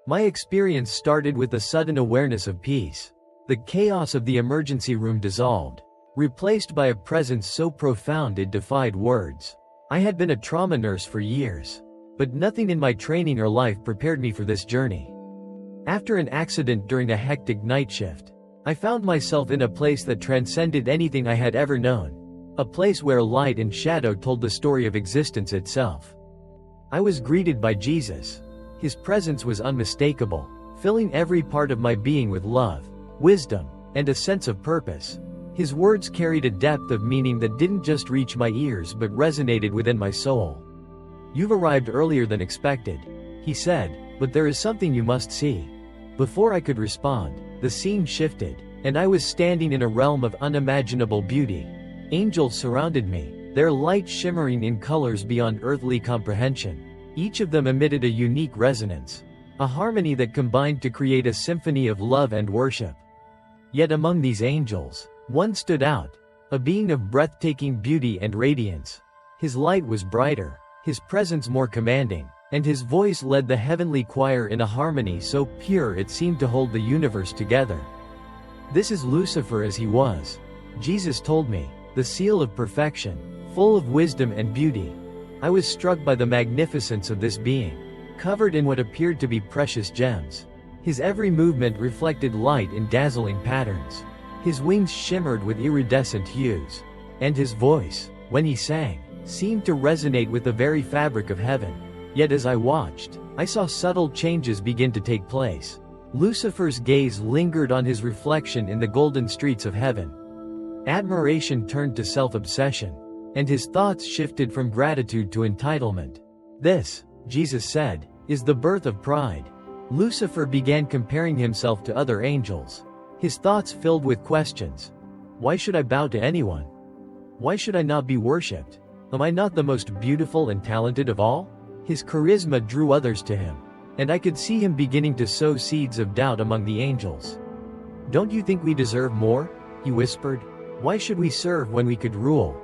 My experience started with a sudden awareness of peace. The chaos of the emergency room dissolved, replaced by a presence so profound it defied words. I had been a trauma nurse for years, but nothing in my training or life prepared me for this journey. After an accident during a hectic night shift, I found myself in a place that transcended anything I had ever known. A place where light and shadow told the story of existence itself. I was greeted by Jesus. His presence was unmistakable, filling every part of my being with love, wisdom, and a sense of purpose. His words carried a depth of meaning that didn't just reach my ears but resonated within my soul. "You've arrived earlier than expected," he said, "but there is something you must see." Before I could respond, the scene shifted, and I was standing in a realm of unimaginable beauty. Angels surrounded me, their light shimmering in colors beyond earthly comprehension. Each of them emitted a unique resonance, a harmony that combined to create a symphony of love and worship. Yet among these angels, one stood out, a being of breathtaking beauty and radiance. His light was brighter, his presence more commanding, and his voice led the heavenly choir in a harmony so pure it seemed to hold the universe together. "This is Lucifer as he was," Jesus told me, "the seal of perfection, full of wisdom and beauty." I was struck by the magnificence of this being, covered in what appeared to be precious gems. His every movement reflected light in dazzling patterns. His wings shimmered with iridescent hues, and his voice, when he sang, seemed to resonate with the very fabric of heaven. Yet as I watched, I saw subtle changes begin to take place. Lucifer's gaze lingered on his reflection in the golden streets of heaven. Admiration turned to self-obsession, and his thoughts shifted from gratitude to entitlement. "This," Jesus said, "is the birth of pride." Lucifer began comparing himself to other angels. His thoughts filled with questions. Why should I bow to anyone? Why should I not be worshipped? Am I not the most beautiful and talented of all? His charisma drew others to him, and I could see him beginning to sow seeds of doubt among the angels. "Don't you think we deserve more?" he whispered. "Why should we serve when we could rule?"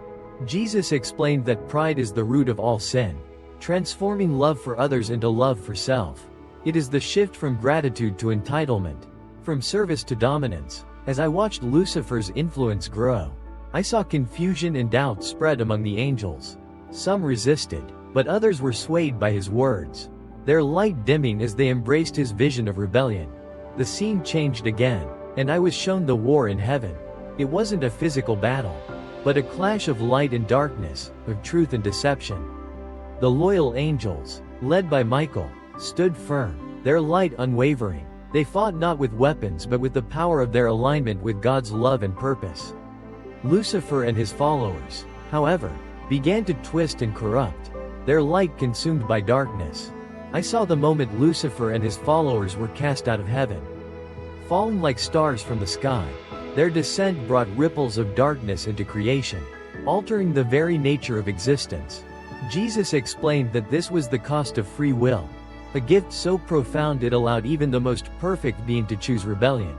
Jesus explained that pride is the root of all sin, transforming love for others into love for self. It is the shift from gratitude to entitlement, from service to dominance. As I watched Lucifer's influence grow, I saw confusion and doubt spread among the angels. Some resisted, but others were swayed by his words, their light dimming as they embraced his vision of rebellion. The scene changed again, and I was shown the war in heaven. It wasn't a physical battle, but a clash of light and darkness, of truth and deception. The loyal angels, led by Michael, stood firm, their light unwavering. They fought not with weapons but with the power of their alignment with God's love and purpose. Lucifer and his followers, however, began to twist and corrupt, their light consumed by darkness. I saw the moment Lucifer and his followers were cast out of heaven. Falling like stars from the sky, their descent brought ripples of darkness into creation, altering the very nature of existence. Jesus explained that this was the cost of free will, a gift so profound it allowed even the most perfect being to choose rebellion.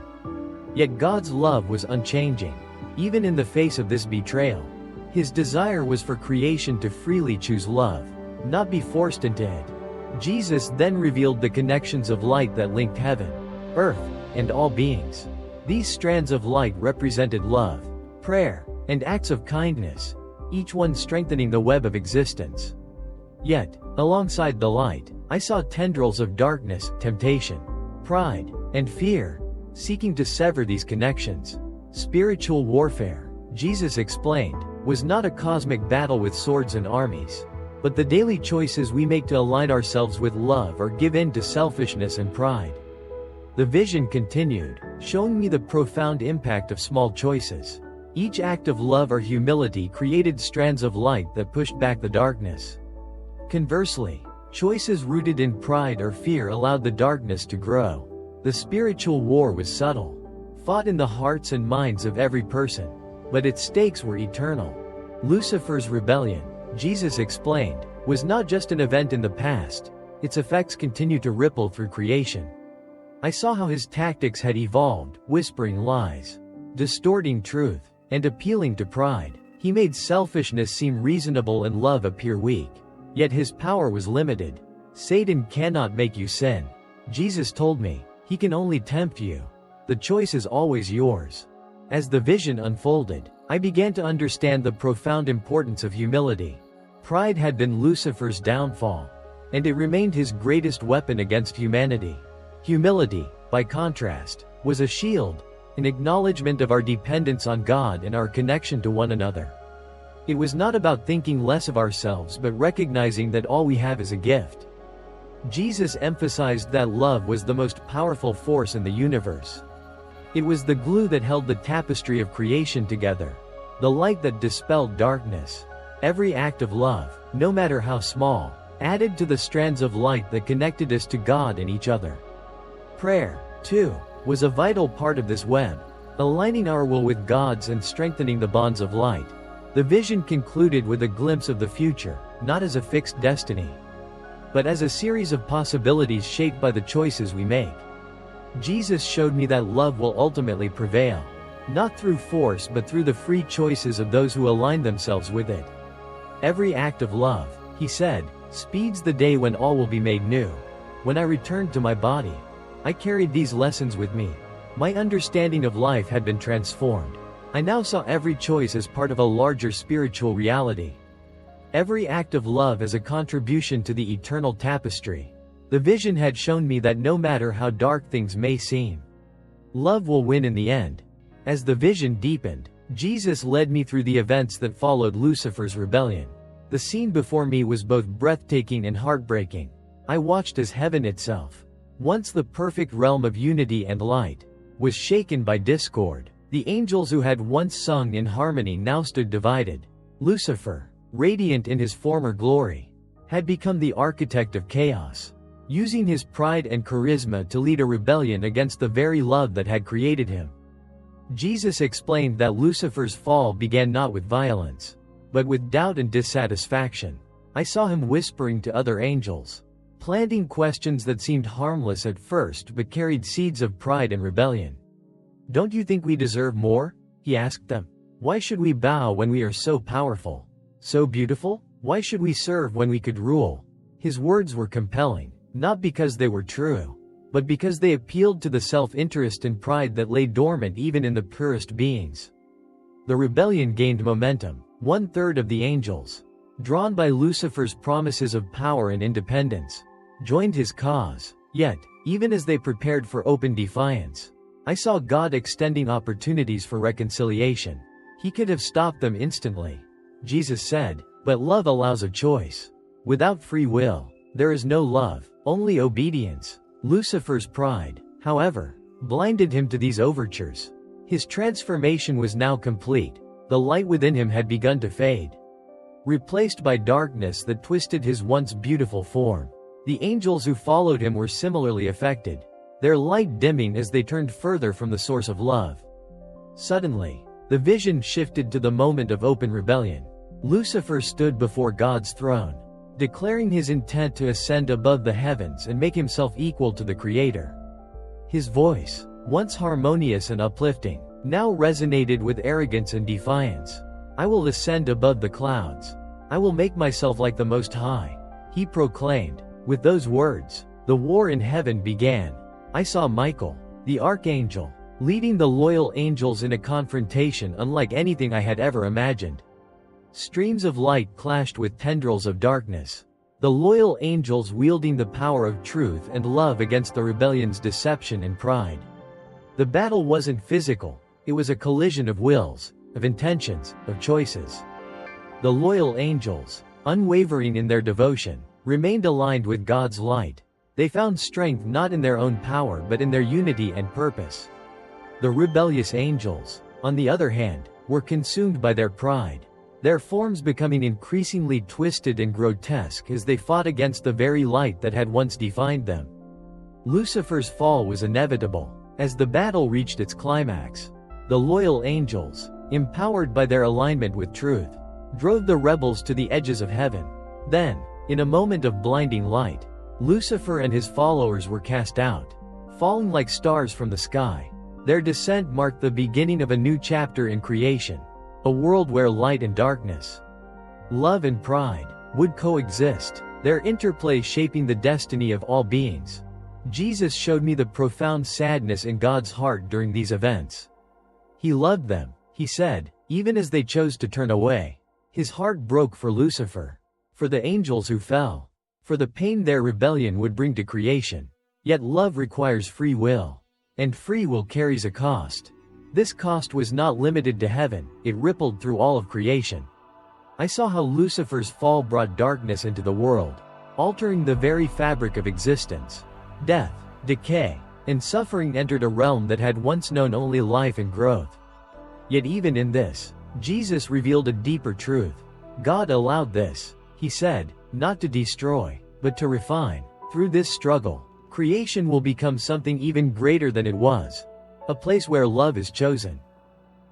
Yet God's love was unchanging, even in the face of this betrayal. His desire was for creation to freely choose love, not be forced into it. Jesus then revealed the connections of light that linked heaven, earth, and all beings. These strands of light represented love, prayer, and acts of kindness, each one strengthening the web of existence. Yet, alongside the light, I saw tendrils of darkness, temptation, pride, and fear, seeking to sever these connections. Spiritual warfare, Jesus explained, was not a cosmic battle with swords and armies, but the daily choices we make to align ourselves with love or give in to selfishness and pride. The vision continued, showing me the profound impact of small choices. Each act of love or humility created strands of light that pushed back the darkness. Conversely, choices rooted in pride or fear allowed the darkness to grow. The spiritual war was subtle, fought in the hearts and minds of every person, but its stakes were eternal. Lucifer's rebellion, Jesus explained, was not just an event in the past, its effects continue to ripple through creation. I saw how his tactics had evolved, whispering lies, distorting truth, and appealing to pride. He made selfishness seem reasonable and love appear weak. Yet his power was limited. Satan cannot make you sin. Jesus told me, "He can only tempt you. The choice is always yours." As the vision unfolded, I began to understand the profound importance of humility. Pride had been Lucifer's downfall, and it remained his greatest weapon against humanity. Humility, by contrast, was a shield, an acknowledgement of our dependence on God and our connection to one another. It was not about thinking less of ourselves but recognizing that all we have is a gift. Jesus emphasized that love was the most powerful force in the universe. It was the glue that held the tapestry of creation together, the light that dispelled darkness. Every act of love, no matter how small, added to the strands of light that connected us to God and each other. Prayer, too, was a vital part of this web, aligning our will with God's and strengthening the bonds of light. The vision concluded with a glimpse of the future, not as a fixed destiny, but as a series of possibilities shaped by the choices we make. Jesus showed me that love will ultimately prevail, not through force but through the free choices of those who align themselves with it. Every act of love, he said, speeds the day when all will be made new. When I returned to my body, I carried these lessons with me. My understanding of life had been transformed. I now saw every choice as part of a larger spiritual reality. Every act of love as a contribution to the eternal tapestry. The vision had shown me that no matter how dark things may seem, love will win in the end. As the vision deepened, Jesus led me through the events that followed Lucifer's rebellion. The scene before me was both breathtaking and heartbreaking. I watched as heaven itself, once the perfect realm of unity and light, was shaken by discord. The angels who had once sung in harmony now stood divided. Lucifer, radiant in his former glory, had become the architect of chaos, using his pride and charisma to lead a rebellion against the very love that had created him. Jesus explained that Lucifer's fall began not with violence, but with doubt and dissatisfaction. I saw him whispering to other angels, planting questions that seemed harmless at first but carried seeds of pride and rebellion. "Don't you think we deserve more?" he asked them. "Why should we bow when we are so powerful, so beautiful? Why should we serve when we could rule?" His words were compelling, not because they were true, but because they appealed to the self-interest and pride that lay dormant even in the purest beings. The rebellion gained momentum. 1/3 of the angels, drawn by Lucifer's promises of power and independence, joined his cause. Yet, even as they prepared for open defiance, I saw God extending opportunities for reconciliation. He could have stopped them instantly, Jesus said, but love allows a choice. Without free will, there is no love, only obedience. Lucifer's pride, however, blinded him to these overtures. His transformation was now complete. The light within him had begun to fade, replaced by darkness that twisted his once beautiful form. The angels who followed him were similarly affected, their light dimming as they turned further from the source of love. Suddenly, the vision shifted to the moment of open rebellion. Lucifer stood before God's throne, declaring his intent to ascend above the heavens and make himself equal to the Creator. His voice, once harmonious and uplifting, now resonated with arrogance and defiance. "I will ascend above the clouds. I will make myself like the Most High," he proclaimed. With those words, the war in heaven began. I saw Michael, the archangel, leading the loyal angels in a confrontation unlike anything I had ever imagined. Streams of light clashed with tendrils of darkness, the loyal angels wielding the power of truth and love against the rebellion's deception and pride. The battle wasn't physical, it was a collision of wills, of intentions, of choices. The loyal angels, unwavering in their devotion, remained aligned with God's light. They found strength not in their own power but in their unity and purpose. The rebellious angels, on the other hand, were consumed by their pride, their forms becoming increasingly twisted and grotesque as they fought against the very light that had once defined them. Lucifer's fall was inevitable. As the battle reached its climax, the loyal angels, empowered by their alignment with truth, drove the rebels to the edges of heaven. Then, in a moment of blinding light, Lucifer and his followers were cast out, falling like stars from the sky. Their descent marked the beginning of a new chapter in creation, a world where light and darkness, love and pride, would coexist, their interplay shaping the destiny of all beings. Jesus showed me the profound sadness in God's heart during these events. He loved them, he said, even as they chose to turn away. His heart broke for Lucifer, for the angels who fell, for the pain their rebellion would bring to creation. Yet love requires free will, and free will carries a cost. This cost was not limited to heaven, it rippled through all of creation. I saw how Lucifer's fall brought darkness into the world, altering the very fabric of existence. Death, decay, and suffering entered a realm that had once known only life and growth. Yet even in this, Jesus revealed a deeper truth. God allowed this, he said, not to destroy, but to refine. Through this struggle, creation will become something even greater than it was. A place where love is chosen,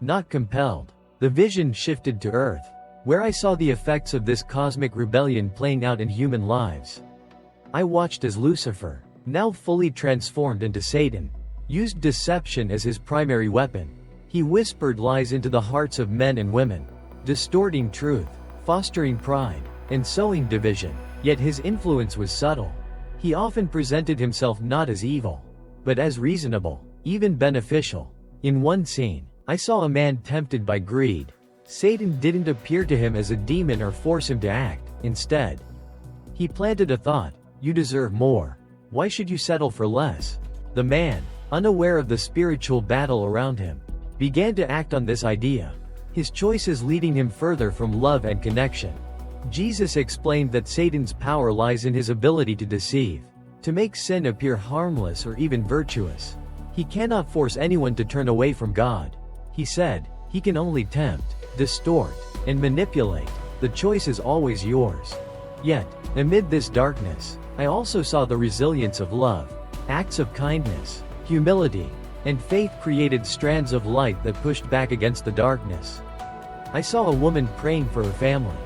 not compelled. The vision shifted to earth, where I saw the effects of this cosmic rebellion playing out in human lives. I watched as Lucifer, now fully transformed into Satan, used deception as his primary weapon. He whispered lies into the hearts of men and women, distorting truth, fostering pride, and sowing division. Yet his influence was subtle. He often presented himself not as evil, but as reasonable, even beneficial. In one scene, I saw a man tempted by greed. Satan didn't appear to him as a demon or force him to act. Instead, he planted a thought: you deserve more. Why should you settle for less? The man, unaware of the spiritual battle around him, began to act on this idea, his choices leading him further from love and connection. Jesus explained that Satan's power lies in his ability to deceive, to make sin appear harmless or even virtuous. He cannot force anyone to turn away from God. He said, he can only tempt, distort, and manipulate. The choice is always yours. Yet, amid this darkness, I also saw the resilience of love. Acts of kindness, humility, and faith created strands of light that pushed back against the darkness. I saw a woman praying for her family,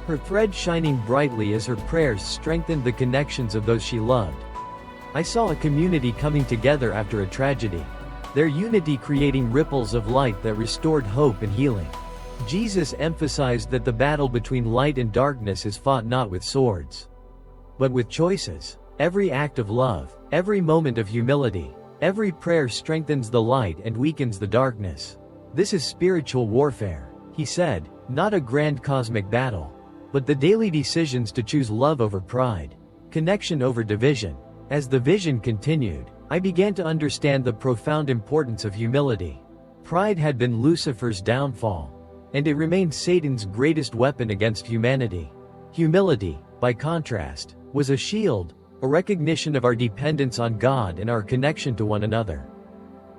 her thread shining brightly as her prayers strengthened the connections of those she loved. I saw a community coming together after a tragedy, their unity creating ripples of light that restored hope and healing. Jesus emphasized that the battle between light and darkness is fought not with swords, but with choices. Every act of love, every moment of humility, every prayer strengthens the light and weakens the darkness. This is spiritual warfare, he said, not a grand cosmic battle, but the daily decisions to choose love over pride, connection over division. As the vision continued, I began to understand the profound importance of humility. Pride had been Lucifer's downfall, and it remained Satan's greatest weapon against humanity. Humility, by contrast, was a shield, a recognition of our dependence on God and our connection to one another.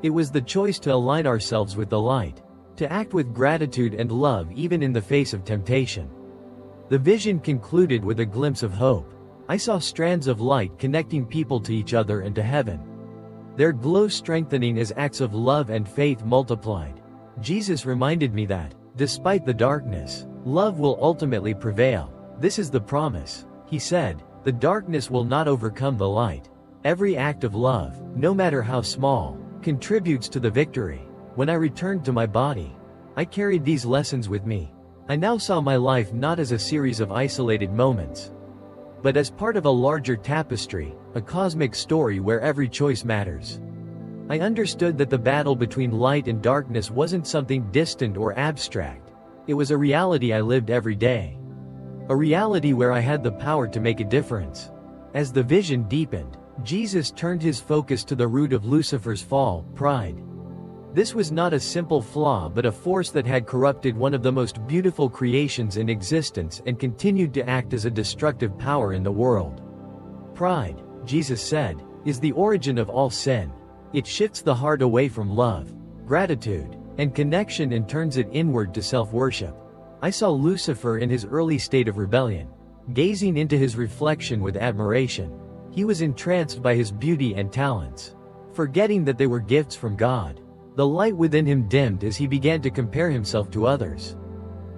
It was the choice to align ourselves with the light, to act with gratitude and love even in the face of temptation. The vision concluded with a glimpse of hope. I saw strands of light connecting people to each other and to heaven, their glow strengthening as acts of love and faith multiplied. Jesus reminded me that, despite the darkness, love will ultimately prevail. This is the promise, he said. The darkness will not overcome the light. Every act of love, no matter how small, contributes to the victory. When I returned to my body, I carried these lessons with me. I now saw my life not as a series of isolated moments, but as part of a larger tapestry, a cosmic story where every choice matters. I understood that the battle between light and darkness wasn't something distant or abstract. It was a reality I lived every day. A reality where I had the power to make a difference. As the vision deepened, Jesus turned his focus to the root of Lucifer's fall, pride. This was not a simple flaw but a force that had corrupted one of the most beautiful creations in existence and continued to act as a destructive power in the world. Pride, Jesus said, is the origin of all sin. It shifts the heart away from love, gratitude, and connection and turns it inward to self-worship. I saw Lucifer in his early state of rebellion, gazing into his reflection with admiration. He was entranced by his beauty and talents, forgetting that they were gifts from God. The light within him dimmed as he began to compare himself to others,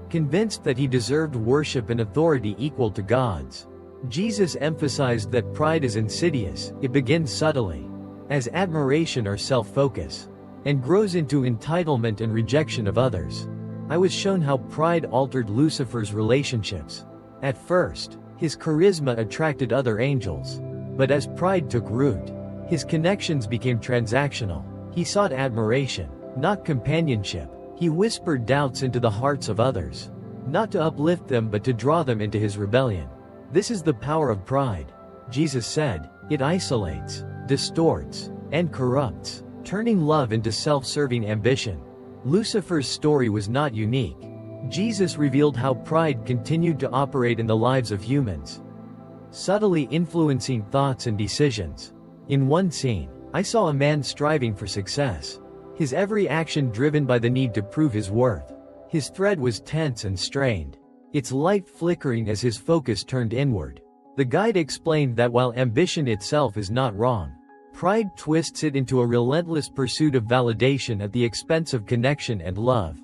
convinced that he deserved worship and authority equal to God's. Jesus emphasized that pride is insidious. It begins subtly, as admiration or self-focus, and grows into entitlement and rejection of others. I was shown how pride altered Lucifer's relationships. At first, his charisma attracted other angels, but as pride took root, His connections became transactional. He sought admiration, not companionship. He whispered doubts into the hearts of others, not to uplift them but to draw them into his rebellion. This is the power of pride. Jesus said, it isolates, distorts, and corrupts, turning love into self-serving ambition. Lucifer's story was not unique. Jesus revealed how pride continued to operate in the lives of humans, subtly influencing thoughts and decisions. In one scene, I saw a man striving for success, his every action driven by the need to prove his worth. His thread was tense and strained, its light flickering as his focus turned inward. The guide explained that while ambition itself is not wrong, pride twists it into a relentless pursuit of validation at the expense of connection and love.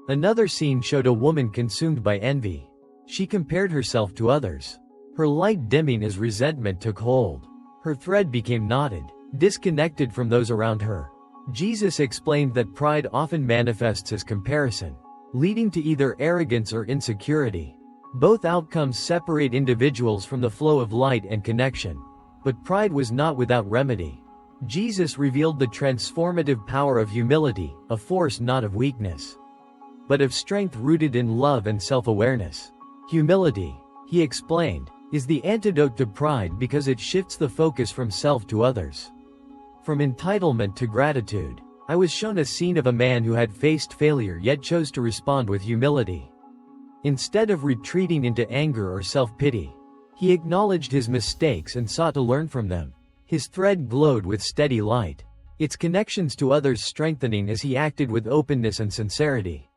Another scene showed a woman consumed by envy. She compared herself to others, her light dimming as resentment took hold. Her thread became knotted, disconnected from those around her. Jesus explained that pride often manifests as comparison, leading to either arrogance or insecurity. Both outcomes separate individuals from the flow of light and connection. But pride was not without remedy. Jesus revealed the transformative power of humility, a force not of weakness, but of strength rooted in love and self-awareness. Humility, he explained, is the antidote to pride because it shifts the focus from self to others, from entitlement to gratitude. I was shown a scene of a man who had faced failure yet chose to respond with humility. Instead of retreating into anger or self-pity, he acknowledged his mistakes and sought to learn from them. His thread glowed with steady light, its connections to others strengthening as he acted with openness and sincerity.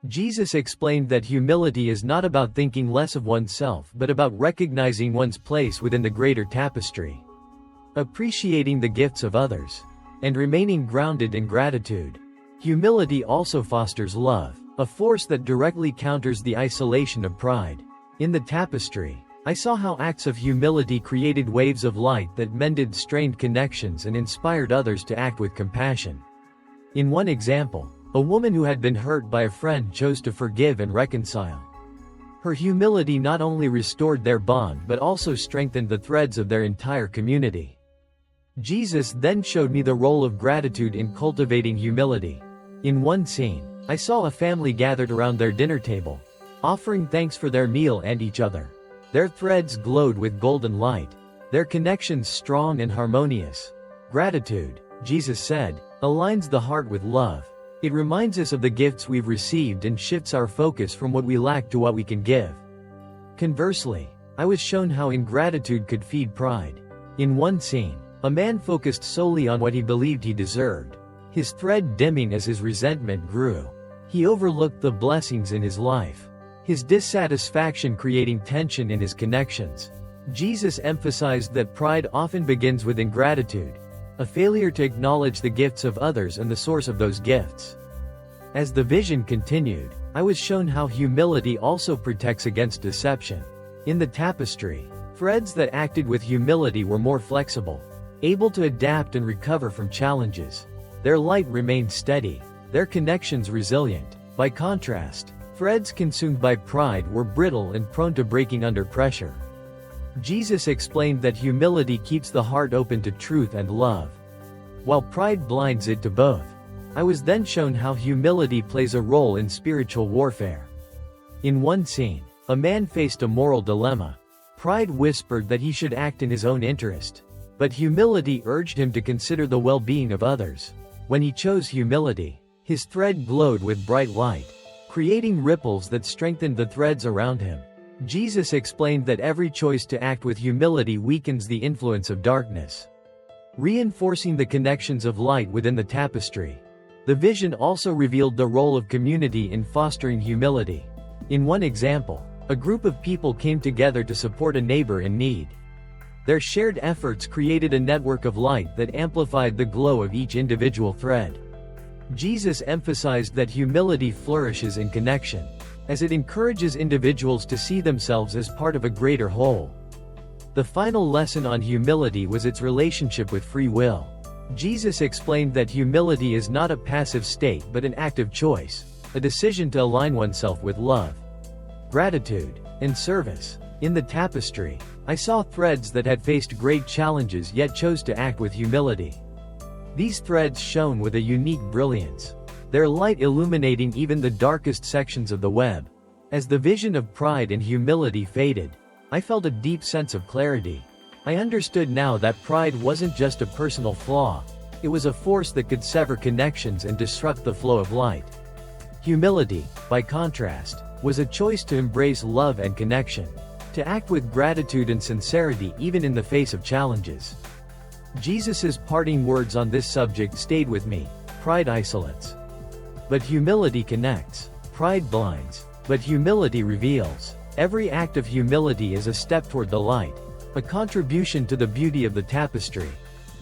Jesus explained that humility is not about thinking less of oneself but about recognizing one's place within the greater tapestry, appreciating the gifts of others, and remaining grounded in gratitude. Humility also fosters love, a force that directly counters the isolation of pride. In the tapestry, I saw how acts of humility created waves of light that mended strained connections and inspired others to act with compassion. In one example, a woman who had been hurt by a friend chose to forgive and reconcile. Her humility not only restored their bond but also strengthened the threads of their entire community. Jesus then showed me the role of gratitude in cultivating humility. In one scene, I saw a family gathered around their dinner table, offering thanks for their meal and each other. Their threads glowed with golden light, their connections strong and harmonious. Gratitude, Jesus said, aligns the heart with love. It reminds us of the gifts we've received and shifts our focus from what we lack to what we can give. Conversely, I was shown how ingratitude could feed pride. In one scene, a man focused solely on what he believed he deserved, his thread dimming as his resentment grew. He overlooked the blessings in his life, his dissatisfaction creating tension in his connections. Jesus emphasized that pride often begins with ingratitude, a failure to acknowledge the gifts of others and the source of those gifts. As the vision continued, I was shown how humility also protects against deception. In the tapestry, threads that acted with humility were more flexible, able to adapt and recover from challenges. Their light remained steady, their connections resilient. By contrast, threads consumed by pride were brittle and prone to breaking under pressure. Jesus explained that humility keeps the heart open to truth and love, while pride blinds it to both. I was then shown how humility plays a role in spiritual warfare. In one scene, a man faced a moral dilemma. Pride whispered that he should act in his own interest, but humility urged him to consider the well-being of others. When he chose humility, his thread glowed with bright light, creating ripples that strengthened the threads around him. Jesus explained that every choice to act with humility weakens the influence of darkness, reinforcing the connections of light within the tapestry. The vision also revealed the role of community in fostering humility. In one example, a group of people came together to support a neighbor in need. Their shared efforts created a network of light that amplified the glow of each individual thread. Jesus emphasized that humility flourishes in connection, as it encourages individuals to see themselves as part of a greater whole. The final lesson on humility was its relationship with free will. Jesus explained that humility is not a passive state but an active choice, a decision to align oneself with love, gratitude, and service. In the tapestry, I saw threads that had faced great challenges yet chose to act with humility. These threads shone with a unique brilliance, their light illuminating even the darkest sections of the web. As the vision of pride and humility faded, I felt a deep sense of clarity. I understood now that pride wasn't just a personal flaw, it was a force that could sever connections and disrupt the flow of light. Humility, by contrast, was a choice to embrace love and connection, to act with gratitude and sincerity even in the face of challenges. Jesus' parting words on this subject stayed with me: pride isolates, but humility connects. Pride blinds, but humility reveals. Every act of humility is a step toward the light, a contribution to the beauty of the tapestry.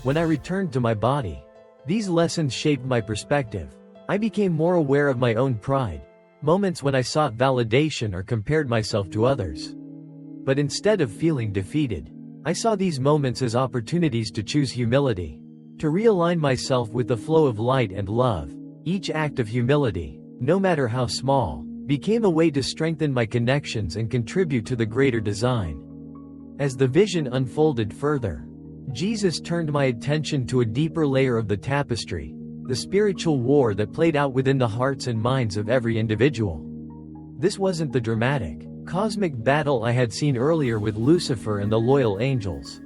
When I returned to my body, these lessons shaped my perspective. I became more aware of my own pride, moments when I sought validation or compared myself to others. But instead of feeling defeated, I saw these moments as opportunities to choose humility, to realign myself with the flow of light and love. Each act of humility, no matter how small, became a way to strengthen my connections and contribute to the greater design. As the vision unfolded further, Jesus turned my attention to a deeper layer of the tapestry, the spiritual war that played out within the hearts and minds of every individual. This wasn't the dramatic, cosmic battle I had seen earlier with Lucifer and the loyal angels.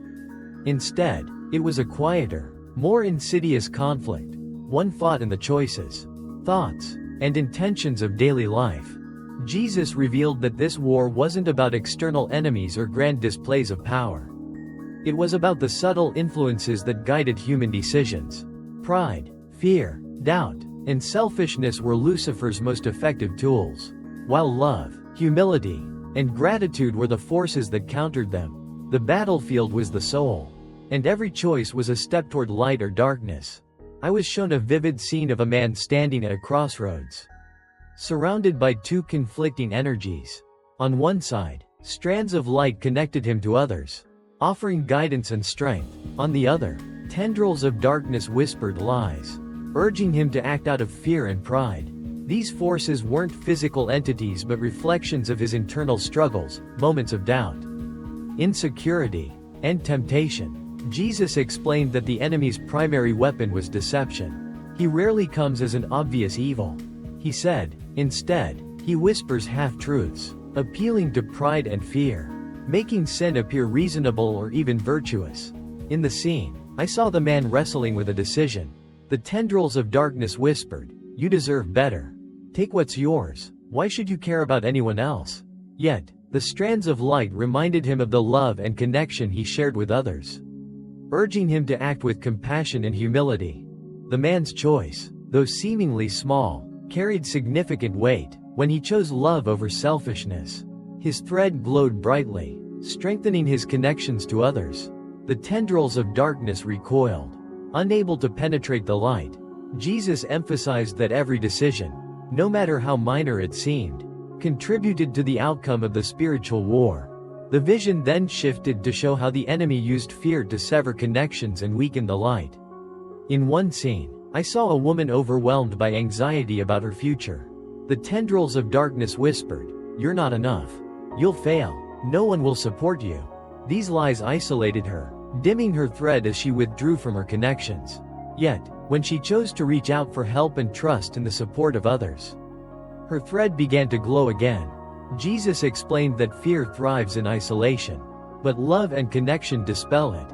Instead, it was a quieter, more insidious conflict, one fought in the choices, thoughts, and intentions of daily life. Jesus revealed that this war wasn't about external enemies or grand displays of power. It was about the subtle influences that guided human decisions. Pride, fear, doubt, and selfishness were Lucifer's most effective tools, while love, humility, and gratitude were the forces that countered them. The battlefield was the soul, and every choice was a step toward light or darkness. I was shown a vivid scene of a man standing at a crossroads, surrounded by two conflicting energies. On one side, strands of light connected him to others, offering guidance and strength. On the other, tendrils of darkness whispered lies, urging him to act out of fear and pride. These forces weren't physical entities but reflections of his internal struggles, moments of doubt, insecurity, and temptation. Jesus explained that the enemy's primary weapon was deception. He rarely comes as an obvious evil. He said, instead, he whispers half-truths, appealing to pride and fear, making sin appear reasonable or even virtuous. In the scene, I saw the man wrestling with a decision. The tendrils of darkness whispered, "You deserve better. Take what's yours. Why should you care about anyone else?" Yet, the strands of light reminded him of the love and connection he shared with others, urging him to act with compassion and humility. The man's choice, though seemingly small, carried significant weight. When he chose love over selfishness, his thread glowed brightly, strengthening his connections to others. The tendrils of darkness recoiled, unable to penetrate the light. Jesus emphasized that every decision, no matter how minor it seemed, contributed to the outcome of the spiritual war. The vision then shifted to show how the enemy used fear to sever connections and weaken the light. In one scene, I saw a woman overwhelmed by anxiety about her future. The tendrils of darkness whispered, "You're not enough. You'll fail. No one will support you." These lies isolated her, dimming her thread as she withdrew from her connections. Yet, when she chose to reach out for help and trust in the support of others, her thread began to glow again. Jesus explained that fear thrives in isolation, but love and connection dispel it.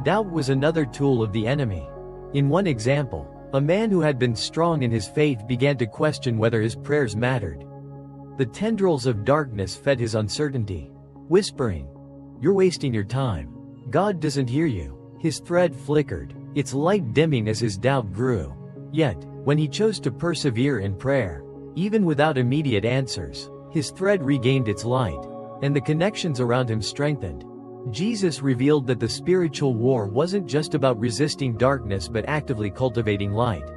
Doubt was another tool of the enemy. In one example, a man who had been strong in his faith began to question whether his prayers mattered. The tendrils of darkness fed his uncertainty, whispering, "You're wasting your time. God doesn't hear you." His thread flickered, its light dimming as his doubt grew. Yet, when he chose to persevere in prayer, even without immediate answers, his thread regained its light, and the connections around him strengthened. Jesus revealed that the spiritual war wasn't just about resisting darkness but actively cultivating light.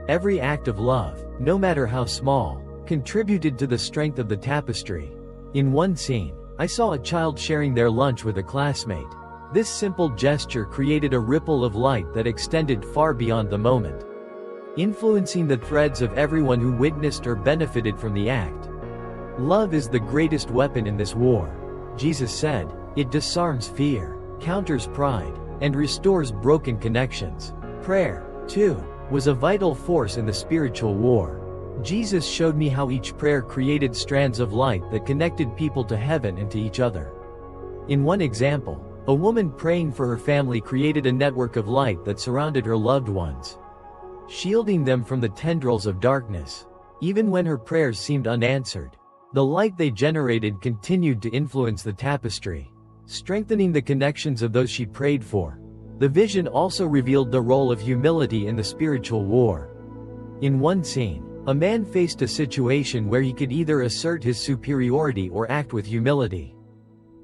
Every act of love, no matter how small, contributed to the strength of the tapestry. In one scene, I saw a child sharing their lunch with a classmate. This simple gesture created a ripple of light that extended far beyond the moment, influencing the threads of everyone who witnessed or benefited from the act. Love is the greatest weapon in this war. Jesus said, it disarms fear, counters pride, and restores broken connections. Prayer, too, was a vital force in the spiritual war. Jesus showed me how each prayer created strands of light that connected people to heaven and to each other. In one example, a woman praying for her family created a network of light that surrounded her loved ones, shielding them from the tendrils of darkness. Even when her prayers seemed unanswered, the light they generated continued to influence the tapestry, strengthening the connections of those she prayed for. The vision also revealed the role of humility in the spiritual war. In one scene, a man faced a situation where he could either assert his superiority or act with humility.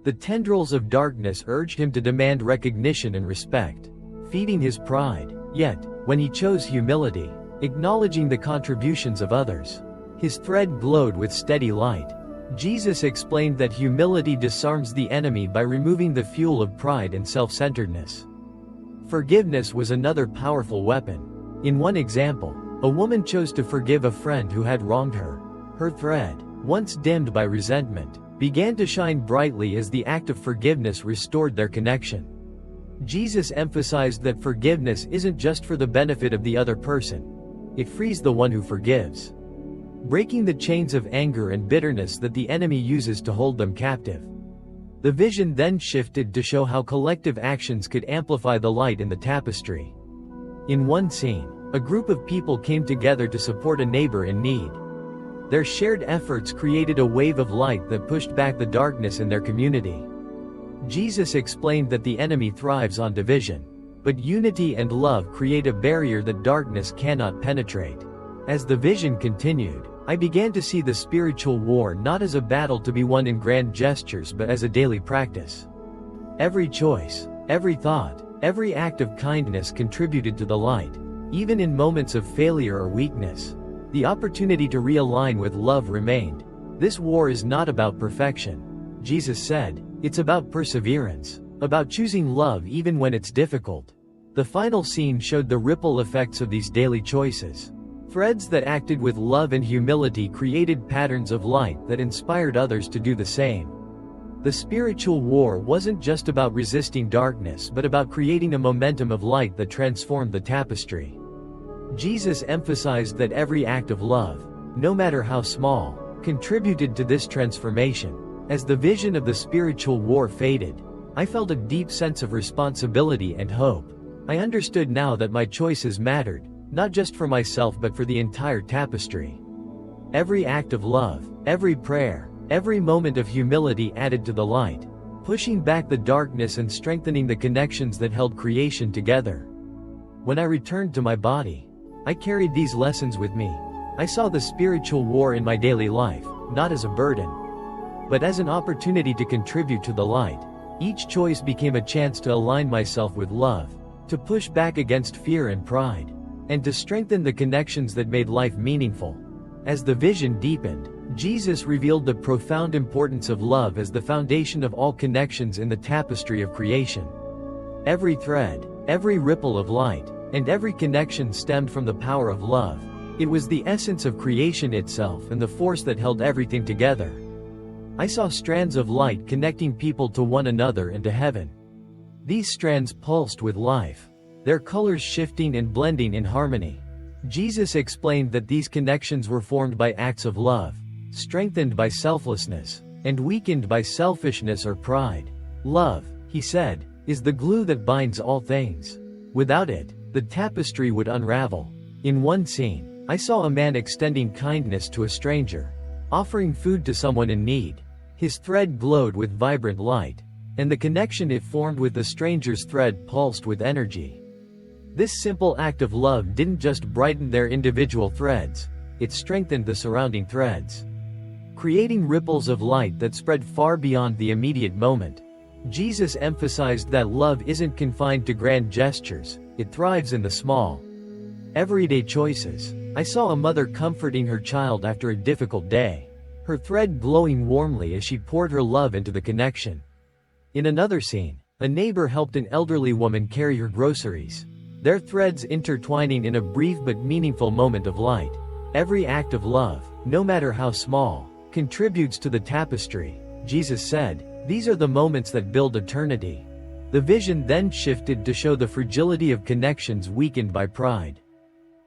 The tendrils of darkness urged him to demand recognition and respect, feeding his pride. Yet, when he chose humility, acknowledging the contributions of others, his thread glowed with steady light. Jesus explained that humility disarms the enemy by removing the fuel of pride and self-centeredness. Forgiveness was another powerful weapon. In one example, a woman chose to forgive a friend who had wronged her. Her thread, once dimmed by resentment, began to shine brightly as the act of forgiveness restored their connection. Jesus emphasized that forgiveness isn't just for the benefit of the other person. It frees the one who forgives, breaking the chains of anger and bitterness that the enemy uses to hold them captive. The vision then shifted to show how collective actions could amplify the light in the tapestry. In one scene, a group of people came together to support a neighbor in need. Their shared efforts created a wave of light that pushed back the darkness in their community. Jesus explained that the enemy thrives on division, but unity and love create a barrier that darkness cannot penetrate. As the vision continued, I began to see the spiritual war not as a battle to be won in grand gestures but as a daily practice. Every choice, every thought, every act of kindness contributed to the light. Even in moments of failure or weakness, the opportunity to realign with love remained. This war is not about perfection, Jesus said. It's about perseverance, about choosing love even when it's difficult. The final scene showed the ripple effects of these daily choices. Threads that acted with love and humility created patterns of light that inspired others to do the same. The spiritual war wasn't just about resisting darkness but about creating a momentum of light that transformed the tapestry. Jesus emphasized that every act of love, no matter how small, contributed to this transformation. As the vision of the spiritual war faded, I felt a deep sense of responsibility and hope. I understood now that my choices mattered, not just for myself but for the entire tapestry. Every act of love, every prayer, every moment of humility added to the light, pushing back the darkness and strengthening the connections that held creation together. When I returned to my body, I carried these lessons with me. I saw the spiritual war in my daily life, not as a burden, but as an opportunity to contribute to the light. Each choice became a chance to align myself with love, to push back against fear and pride, and to strengthen the connections that made life meaningful. As the vision deepened, Jesus revealed the profound importance of love as the foundation of all connections in the tapestry of creation. Every thread, every ripple of light, and every connection stemmed from the power of love. It was the essence of creation itself and the force that held everything together. I saw strands of light connecting people to one another and to heaven. These strands pulsed with life, their colors shifting and blending in harmony. Jesus explained that these connections were formed by acts of love, strengthened by selflessness, and weakened by selfishness or pride. Love, he said, is the glue that binds all things. Without it, the tapestry would unravel. In one scene, I saw a man extending kindness to a stranger, offering food to someone in need. His thread glowed with vibrant light, and the connection it formed with the stranger's thread pulsed with energy. This simple act of love didn't just brighten their individual threads, it strengthened the surrounding threads, creating ripples of light that spread far beyond the immediate moment. Jesus emphasized that love isn't confined to grand gestures, it thrives in the small, everyday choices. I saw a mother comforting her child after a difficult day, her thread glowing warmly as she poured her love into the connection. In another scene, a neighbor helped an elderly woman carry her groceries, their threads intertwining in a brief but meaningful moment of light. Every act of love, no matter how small, contributes to the tapestry. Jesus said, These are the moments that build eternity. The vision then shifted to show the fragility of connections weakened by pride,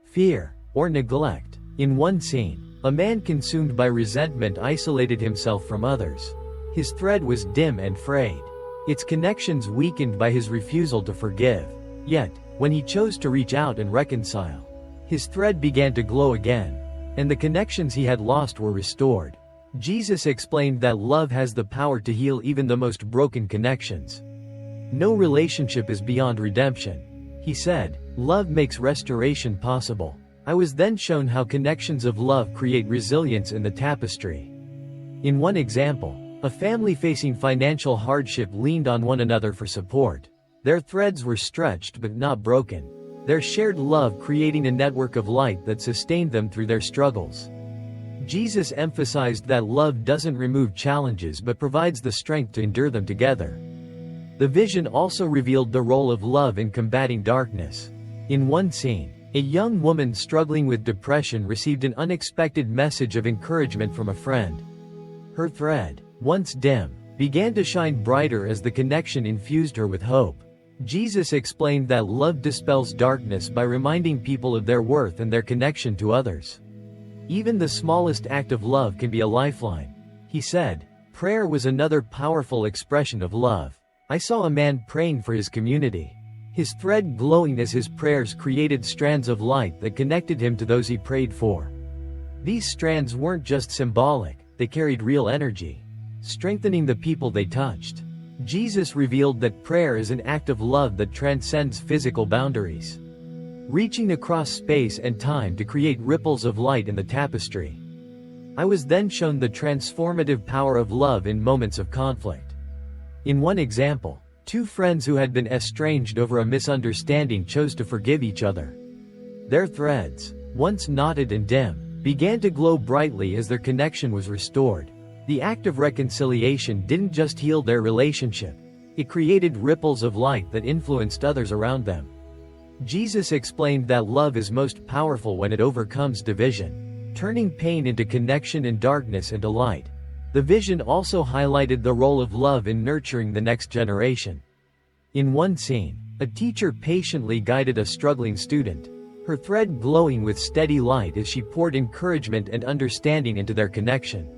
fear, or neglect. In one scene, a man consumed by resentment isolated himself from others. His thread was dim and frayed, its connections weakened by his refusal to forgive. Yet, when he chose to reach out and reconcile, his thread began to glow again, and the connections he had lost were restored. Jesus explained that love has the power to heal even the most broken connections. No relationship is beyond redemption. He said, "Love makes restoration possible." I was then shown how connections of love create resilience in the tapestry. In one example, a family facing financial hardship leaned on one another for support. Their threads were stretched but not broken, their shared love creating a network of light that sustained them through their struggles. Jesus emphasized that love doesn't remove challenges but provides the strength to endure them together. The vision also revealed the role of love in combating darkness. In one scene, a young woman struggling with depression received an unexpected message of encouragement from a friend. Her thread, once dim, began to shine brighter as the connection infused her with hope. Jesus explained that love dispels darkness by reminding people of their worth and their connection to others. Even the smallest act of love can be a lifeline. He said, prayer was another powerful expression of love. I saw a man praying for his community, his thread glowing as his prayers created strands of light that connected him to those he prayed for. These strands weren't just symbolic, they carried real energy, strengthening the people they touched. Jesus revealed that prayer is an act of love that transcends physical boundaries, reaching across space and time to create ripples of light in the tapestry. I was then shown the transformative power of love in moments of conflict. In one example, two friends who had been estranged over a misunderstanding chose to forgive each other. Their threads, once knotted and dim, began to glow brightly as their connection was restored. The act of reconciliation didn't just heal their relationship, it created ripples of light that influenced others around them. Jesus explained that love is most powerful when it overcomes division, turning pain into connection and darkness into light. The vision also highlighted the role of love in nurturing the next generation. In one scene, a teacher patiently guided a struggling student, her thread glowing with steady light as she poured encouragement and understanding into their connection.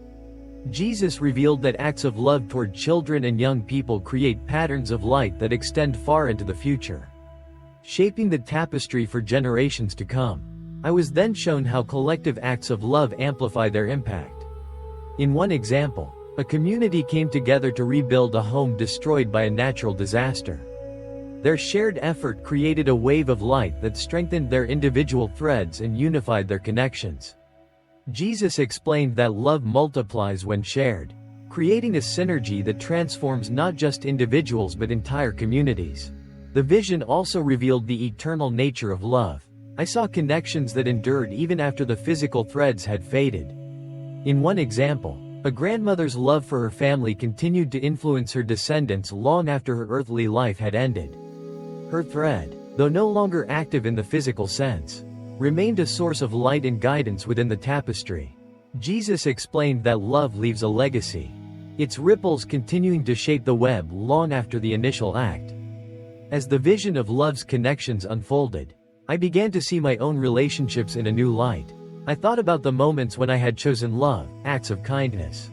Jesus revealed that acts of love toward children and young people create patterns of light that extend far into the future, shaping the tapestry for generations to come. I was then shown how collective acts of love amplify their impact. In one example, a community came together to rebuild a home destroyed by a natural disaster. Their shared effort created a wave of light that strengthened their individual threads and unified their connections. Jesus explained that love multiplies when shared, creating a synergy that transforms not just individuals but entire communities. The vision also revealed the eternal nature of love. I saw connections that endured even after the physical threads had faded. In one example, a grandmother's love for her family continued to influence her descendants long after her earthly life had ended. Her thread, though no longer active in the physical sense, remained a source of light and guidance within the tapestry. Jesus explained that love leaves a legacy, its ripples continuing to shape the web long after the initial act. As the vision of love's connections unfolded, I began to see my own relationships in a new light. I thought about the moments when I had chosen love, acts of kindness,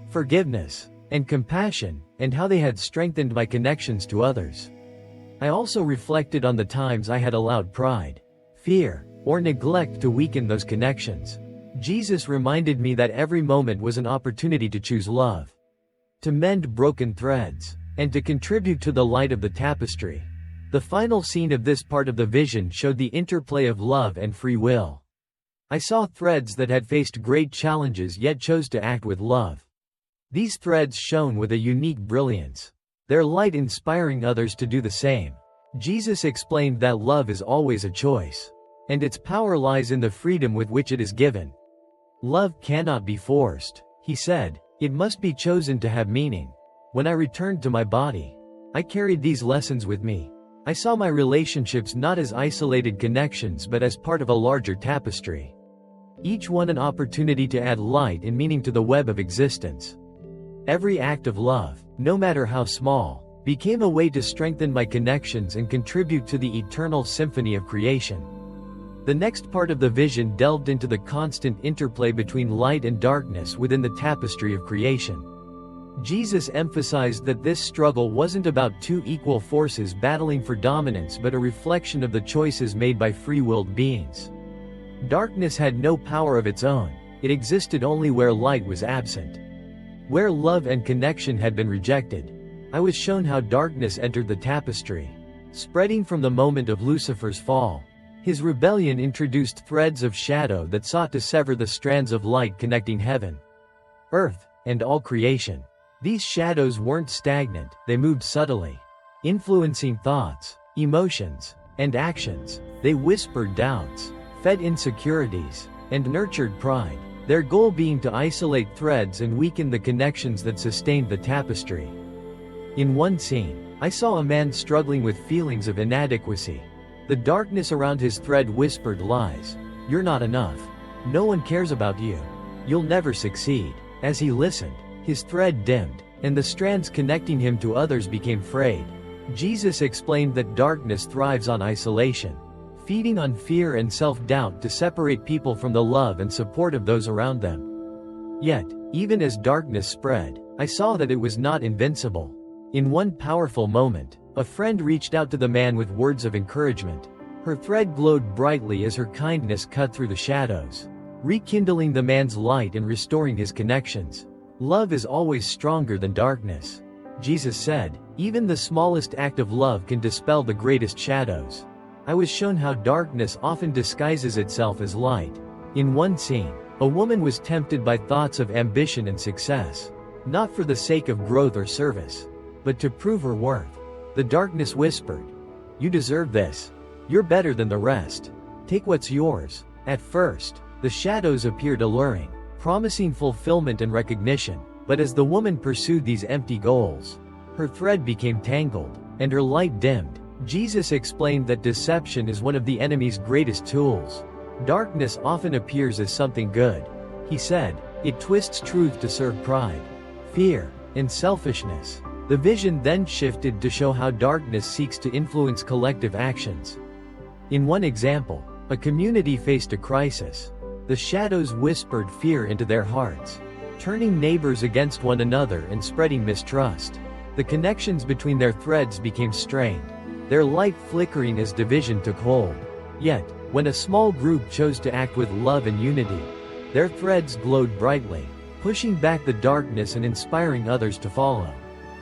forgiveness, and compassion, and how they had strengthened my connections to others. I also reflected on the times I had allowed pride, fear, or neglect to weaken those connections. Jesus reminded me that every moment was an opportunity to choose love, to mend broken threads, and to contribute to the light of the tapestry. The final scene of this part of the vision showed the interplay of love and free will. I saw threads that had faced great challenges yet chose to act with love. These threads shone with a unique brilliance, their light inspiring others to do the same. Jesus explained that love is always a choice, and its power lies in the freedom with which it is given. Love cannot be forced, he said, it must be chosen to have meaning. When I returned to my body, I carried these lessons with me. I saw my relationships not as isolated connections but as part of a larger tapestry, each one an opportunity to add light and meaning to the web of existence. Every act of love, no matter how small, became a way to strengthen my connections and contribute to the eternal symphony of creation. The next part of the vision delved into the constant interplay between light and darkness within the tapestry of creation. Jesus emphasized that this struggle wasn't about two equal forces battling for dominance but a reflection of the choices made by free-willed beings. Darkness had no power of its own, it existed only where light was absent. Where love and connection had been rejected, I was shown how darkness entered the tapestry. Spreading from the moment of Lucifer's fall, his rebellion introduced threads of shadow that sought to sever the strands of light connecting heaven, earth, and all creation. These shadows weren't stagnant, they moved subtly, influencing thoughts, emotions, and actions. They whispered doubts, fed insecurities, and nurtured pride, their goal being to isolate threads and weaken the connections that sustained the tapestry. In one scene, I saw a man struggling with feelings of inadequacy. The darkness around his thread whispered lies. You're not enough. No one cares about you. You'll never succeed. As he listened, his thread dimmed, and the strands connecting him to others became frayed. Jesus explained that darkness thrives on isolation, feeding on fear and self-doubt to separate people from the love and support of those around them. Yet, even as darkness spread, I saw that it was not invincible. In one powerful moment, a friend reached out to the man with words of encouragement. Her thread glowed brightly as her kindness cut through the shadows, rekindling the man's light and restoring his connections. Love is always stronger than darkness. Jesus said, even the smallest act of love can dispel the greatest shadows. I was shown how darkness often disguises itself as light. In one scene, a woman was tempted by thoughts of ambition and success, not for the sake of growth or service, but to prove her worth. The darkness whispered, "You deserve this. You're better than the rest. Take what's yours." At first, the shadows appeared alluring, promising fulfillment and recognition, but as the woman pursued these empty goals, her thread became tangled, and her light dimmed. Jesus explained that deception is one of the enemy's greatest tools. Darkness often appears as something good. He said, it twists truth to serve pride, fear, and selfishness. The vision then shifted to show how darkness seeks to influence collective actions. In one example, a community faced a crisis. The shadows whispered fear into their hearts, turning neighbors against one another and spreading mistrust. The connections between their threads became strained, their light flickering as division took hold. Yet, when a small group chose to act with love and unity, their threads glowed brightly, pushing back the darkness and inspiring others to follow.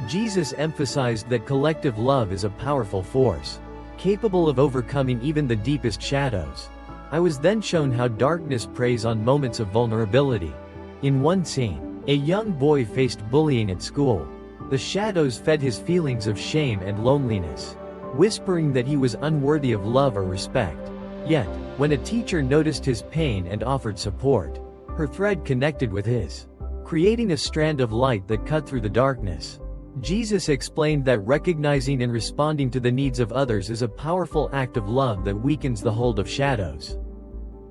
Jesus emphasized that collective love is a powerful force, capable of overcoming even the deepest shadows. I was then shown how darkness preys on moments of vulnerability. In one scene, a young boy faced bullying at school. The shadows fed his feelings of shame and loneliness, whispering that he was unworthy of love or respect. Yet, when a teacher noticed his pain and offered support, her thread connected with his, creating a strand of light that cut through the darkness. Jesus explained that recognizing and responding to the needs of others is a powerful act of love that weakens the hold of shadows.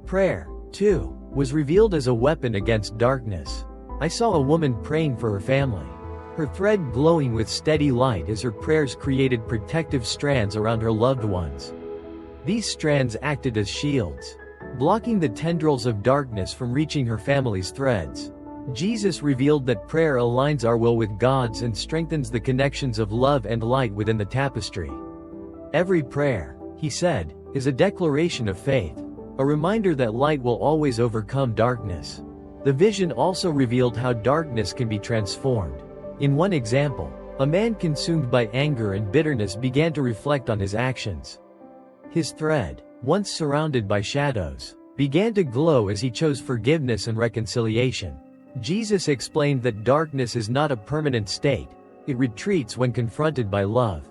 Prayer, too, was revealed as a weapon against darkness. I saw a woman praying for her family, her thread glowing with steady light as her prayers created protective strands around her loved ones. These strands acted as shields, blocking the tendrils of darkness from reaching her family's threads. Jesus revealed that prayer aligns our will with God's and strengthens the connections of love and light within the tapestry. Every prayer, he said, is a declaration of faith, a reminder that light will always overcome darkness. The vision also revealed how darkness can be transformed. In one example, a man consumed by anger and bitterness began to reflect on his actions. His thread, once surrounded by shadows, began to glow as he chose forgiveness and reconciliation. Jesus explained that darkness is not a permanent state, it retreats when confronted by love,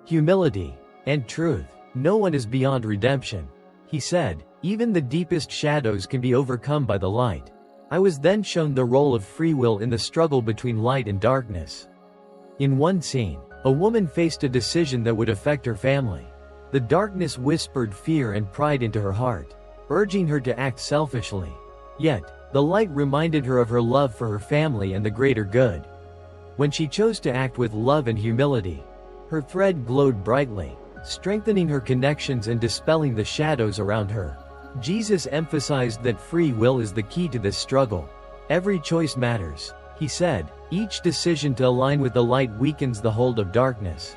humility, and truth. No one is beyond redemption. He said, even the deepest shadows can be overcome by the light. I was then shown the role of free will in the struggle between light and darkness. In one scene, a woman faced a decision that would affect her family. The darkness whispered fear and pride into her heart, urging her to act selfishly. Yet, the light reminded her of her love for her family and the greater good. When she chose to act with love and humility, her thread glowed brightly, strengthening her connections and dispelling the shadows around her. Jesus emphasized that free will is the key to this struggle. Every choice matters, he said. Each decision to align with the light weakens the hold of darkness.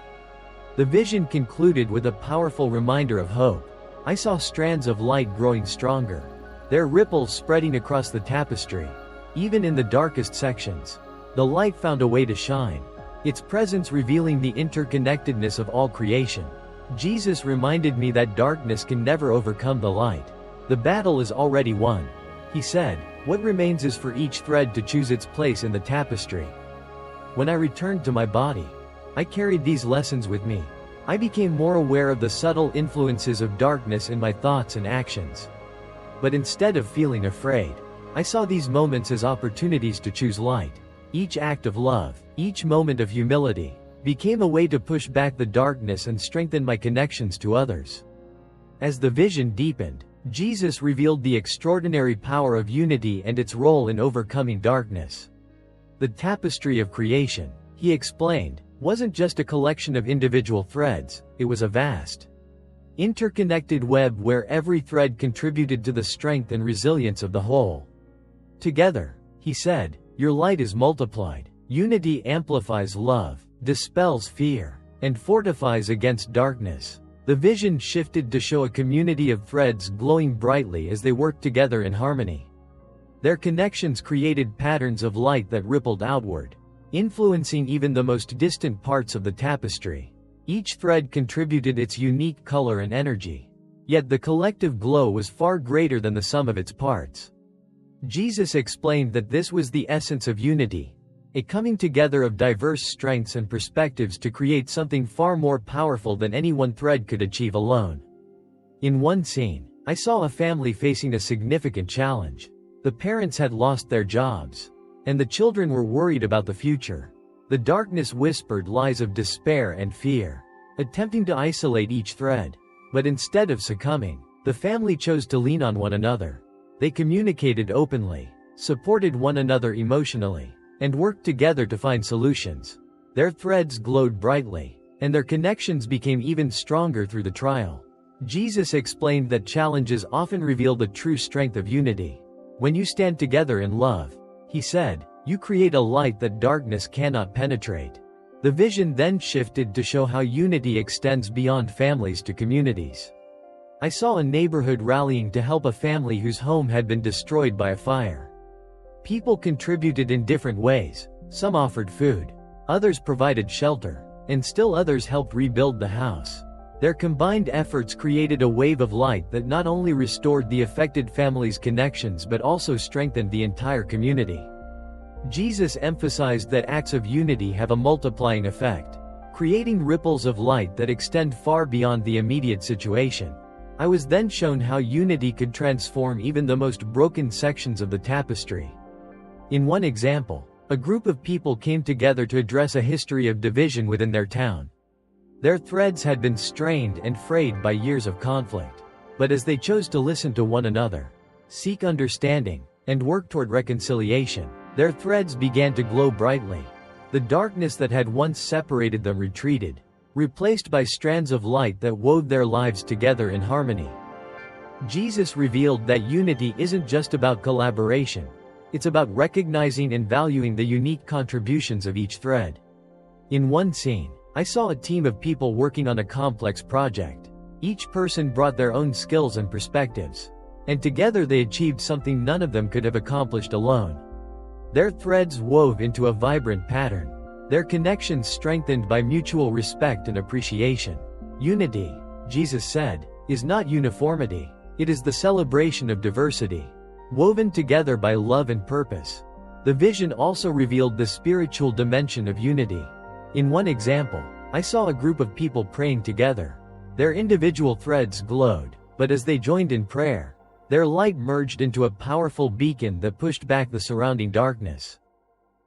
The vision concluded with a powerful reminder of hope. I saw strands of light growing stronger, their ripples spreading across the tapestry. Even in the darkest sections, the light found a way to shine, its presence revealing the interconnectedness of all creation. Jesus reminded me that darkness can never overcome the light. The battle is already won, he said. What remains is for each thread to choose its place in the tapestry. When I returned to my body, I carried these lessons with me. I became more aware of the subtle influences of darkness in my thoughts and actions. But instead of feeling afraid, I saw these moments as opportunities to choose light. Each act of love, each moment of humility, became a way to push back the darkness and strengthen my connections to others. As the vision deepened, Jesus revealed the extraordinary power of unity and its role in overcoming darkness. The tapestry of creation, he explained, wasn't just a collection of individual threads, it was a vast, interconnected web where every thread contributed to the strength and resilience of the whole. Together, he said, your light is multiplied. Unity amplifies love, dispels fear, and fortifies against darkness. The vision shifted to show a community of threads glowing brightly as they worked together in harmony. Their connections created patterns of light that rippled outward, influencing even the most distant parts of the tapestry. Each thread contributed its unique color and energy. Yet the collective glow was far greater than the sum of its parts. Jesus explained that this was the essence of unity, a coming together of diverse strengths and perspectives to create something far more powerful than any one thread could achieve alone. In one scene, I saw a family facing a significant challenge. The parents had lost their jobs, and the children were worried about the future. The darkness whispered lies of despair and fear, attempting to isolate each thread. But instead of succumbing, the family chose to lean on one another. They communicated openly, supported one another emotionally, and worked together to find solutions. Their threads glowed brightly, and their connections became even stronger through the trial. Jesus explained that challenges often reveal the true strength of unity. When you stand together in love, he said, you create a light that darkness cannot penetrate. The vision then shifted to show how unity extends beyond families to communities. I saw a neighborhood rallying to help a family whose home had been destroyed by a fire. People contributed in different ways. Some offered food, others provided shelter, and still others helped rebuild the house. Their combined efforts created a wave of light that not only restored the affected family's connections but also strengthened the entire community. Jesus emphasized that acts of unity have a multiplying effect, creating ripples of light that extend far beyond the immediate situation. I was then shown how unity could transform even the most broken sections of the tapestry. In one example, a group of people came together to address a history of division within their town. Their threads had been strained and frayed by years of conflict. But as they chose to listen to one another, seek understanding, and work toward reconciliation, their threads began to glow brightly. The darkness that had once separated them retreated, replaced by strands of light that wove their lives together in harmony. Jesus revealed that unity isn't just about collaboration, it's about recognizing and valuing the unique contributions of each thread. In one scene, I saw a team of people working on a complex project. Each person brought their own skills and perspectives, and together they achieved something none of them could have accomplished alone. Their threads wove into a vibrant pattern, their connections strengthened by mutual respect and appreciation. Unity, Jesus said, is not uniformity, it is the celebration of diversity, woven together by love and purpose. The vision also revealed the spiritual dimension of unity. In one example, I saw a group of people praying together. Their individual threads glowed, but as they joined in prayer, their light merged into a powerful beacon that pushed back the surrounding darkness.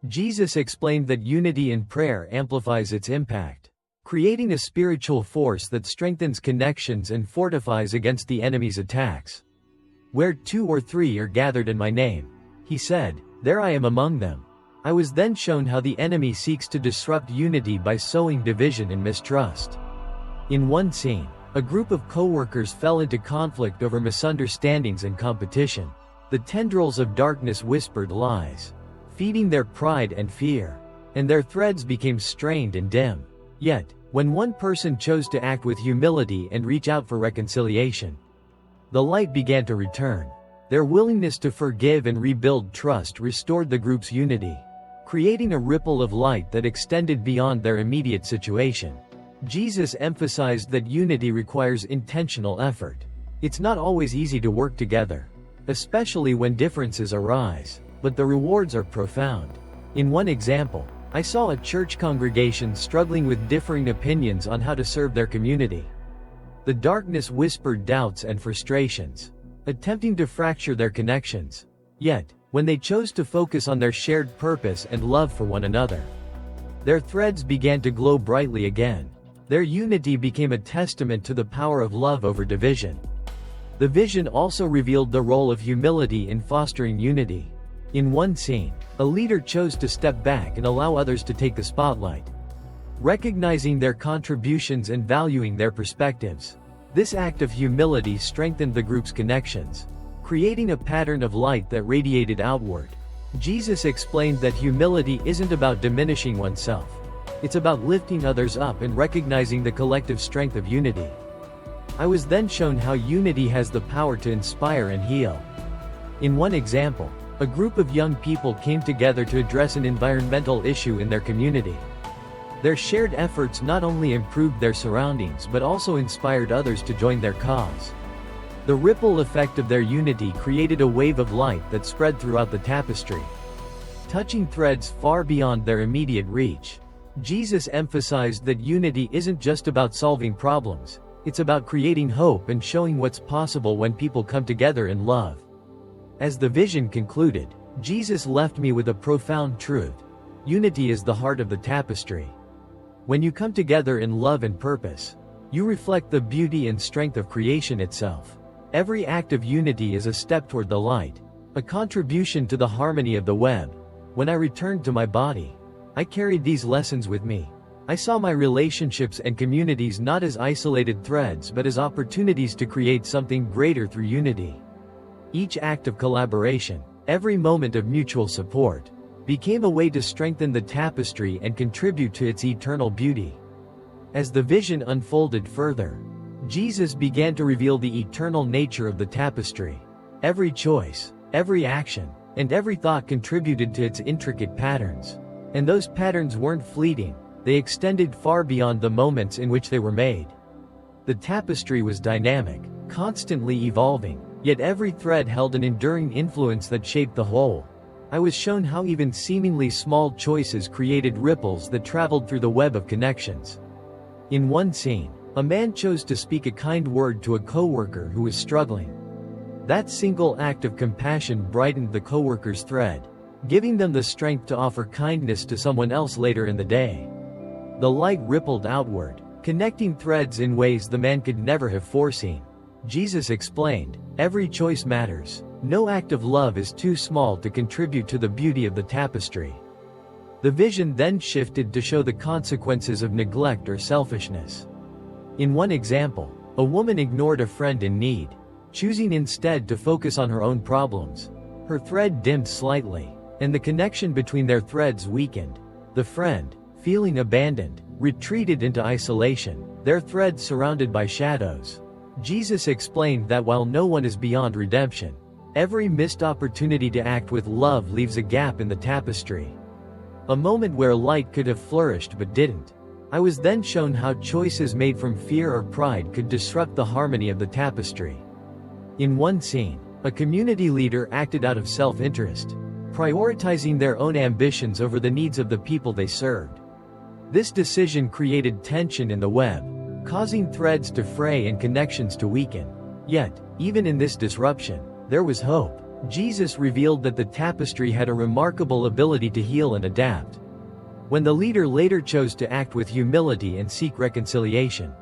Jesus explained that unity in prayer amplifies its impact, creating a spiritual force that strengthens connections and fortifies against the enemy's attacks. Where 2 or 3 are gathered in my name, he said, there I am among them. I was then shown how the enemy seeks to disrupt unity by sowing division and mistrust. In one scene, a group of co-workers fell into conflict over misunderstandings and competition. The tendrils of darkness whispered lies, feeding their pride and fear, and their threads became strained and dim. Yet, when one person chose to act with humility and reach out for reconciliation, the light began to return. Their willingness to forgive and rebuild trust restored the group's unity, creating a ripple of light that extended beyond their immediate situation. Jesus emphasized that unity requires intentional effort. It's not always easy to work together, especially when differences arise, but the rewards are profound. In one example, I saw a church congregation struggling with differing opinions on how to serve their community. The darkness whispered doubts and frustrations, attempting to fracture their connections. Yet, when they chose to focus on their shared purpose and love for one another, their threads began to glow brightly again. Their unity became a testament to the power of love over division. The vision also revealed the role of humility in fostering unity. In one scene, a leader chose to step back and allow others to take the spotlight, recognizing their contributions and valuing their perspectives. This act of humility strengthened the group's connections, creating a pattern of light that radiated outward. Jesus explained that humility isn't about diminishing oneself. It's about lifting others up and recognizing the collective strength of unity. I was then shown how unity has the power to inspire and heal. In one example, a group of young people came together to address an environmental issue in their community. Their shared efforts not only improved their surroundings but also inspired others to join their cause. The ripple effect of their unity created a wave of light that spread throughout the tapestry, touching threads far beyond their immediate reach. Jesus emphasized that unity isn't just about solving problems, it's about creating hope and showing what's possible when people come together in love. As the vision concluded, Jesus left me with a profound truth. Unity is the heart of the tapestry. When you come together in love and purpose, you reflect the beauty and strength of creation itself. Every act of unity is a step toward the light, a contribution to the harmony of the web. When I returned to my body, I carried these lessons with me. I saw my relationships and communities not as isolated threads but as opportunities to create something greater through unity. Each act of collaboration, every moment of mutual support, became a way to strengthen the tapestry and contribute to its eternal beauty. As the vision unfolded further, Jesus began to reveal the eternal nature of the tapestry. Every choice, every action, and every thought contributed to its intricate patterns. And those patterns weren't fleeting, they extended far beyond the moments in which they were made. The tapestry was dynamic, constantly evolving, yet every thread held an enduring influence that shaped the whole. I was shown how even seemingly small choices created ripples that traveled through the web of connections. In one scene, a man chose to speak a kind word to a coworker who was struggling. That single act of compassion brightened the coworker's thread, giving them the strength to offer kindness to someone else later in the day. The light rippled outward, connecting threads in ways the man could never have foreseen. Jesus explained, every choice matters. No act of love is too small to contribute to the beauty of the tapestry. The vision then shifted to show the consequences of neglect or selfishness. In one example, a woman ignored a friend in need, choosing instead to focus on her own problems. Her thread dimmed slightly, and the connection between their threads weakened. The friend, feeling abandoned, retreated into isolation, their threads surrounded by shadows. Jesus explained that while no one is beyond redemption, every missed opportunity to act with love leaves a gap in the tapestry. A moment where light could have flourished but didn't. I was then shown how choices made from fear or pride could disrupt the harmony of the tapestry. In one scene, a community leader acted out of self-interest, prioritizing their own ambitions over the needs of the people they served. This decision created tension in the web, causing threads to fray and connections to weaken. Yet, even in this disruption, there was hope. Jesus revealed that the tapestry had a remarkable ability to heal and adapt. When the leader later chose to act with humility and seek reconciliation,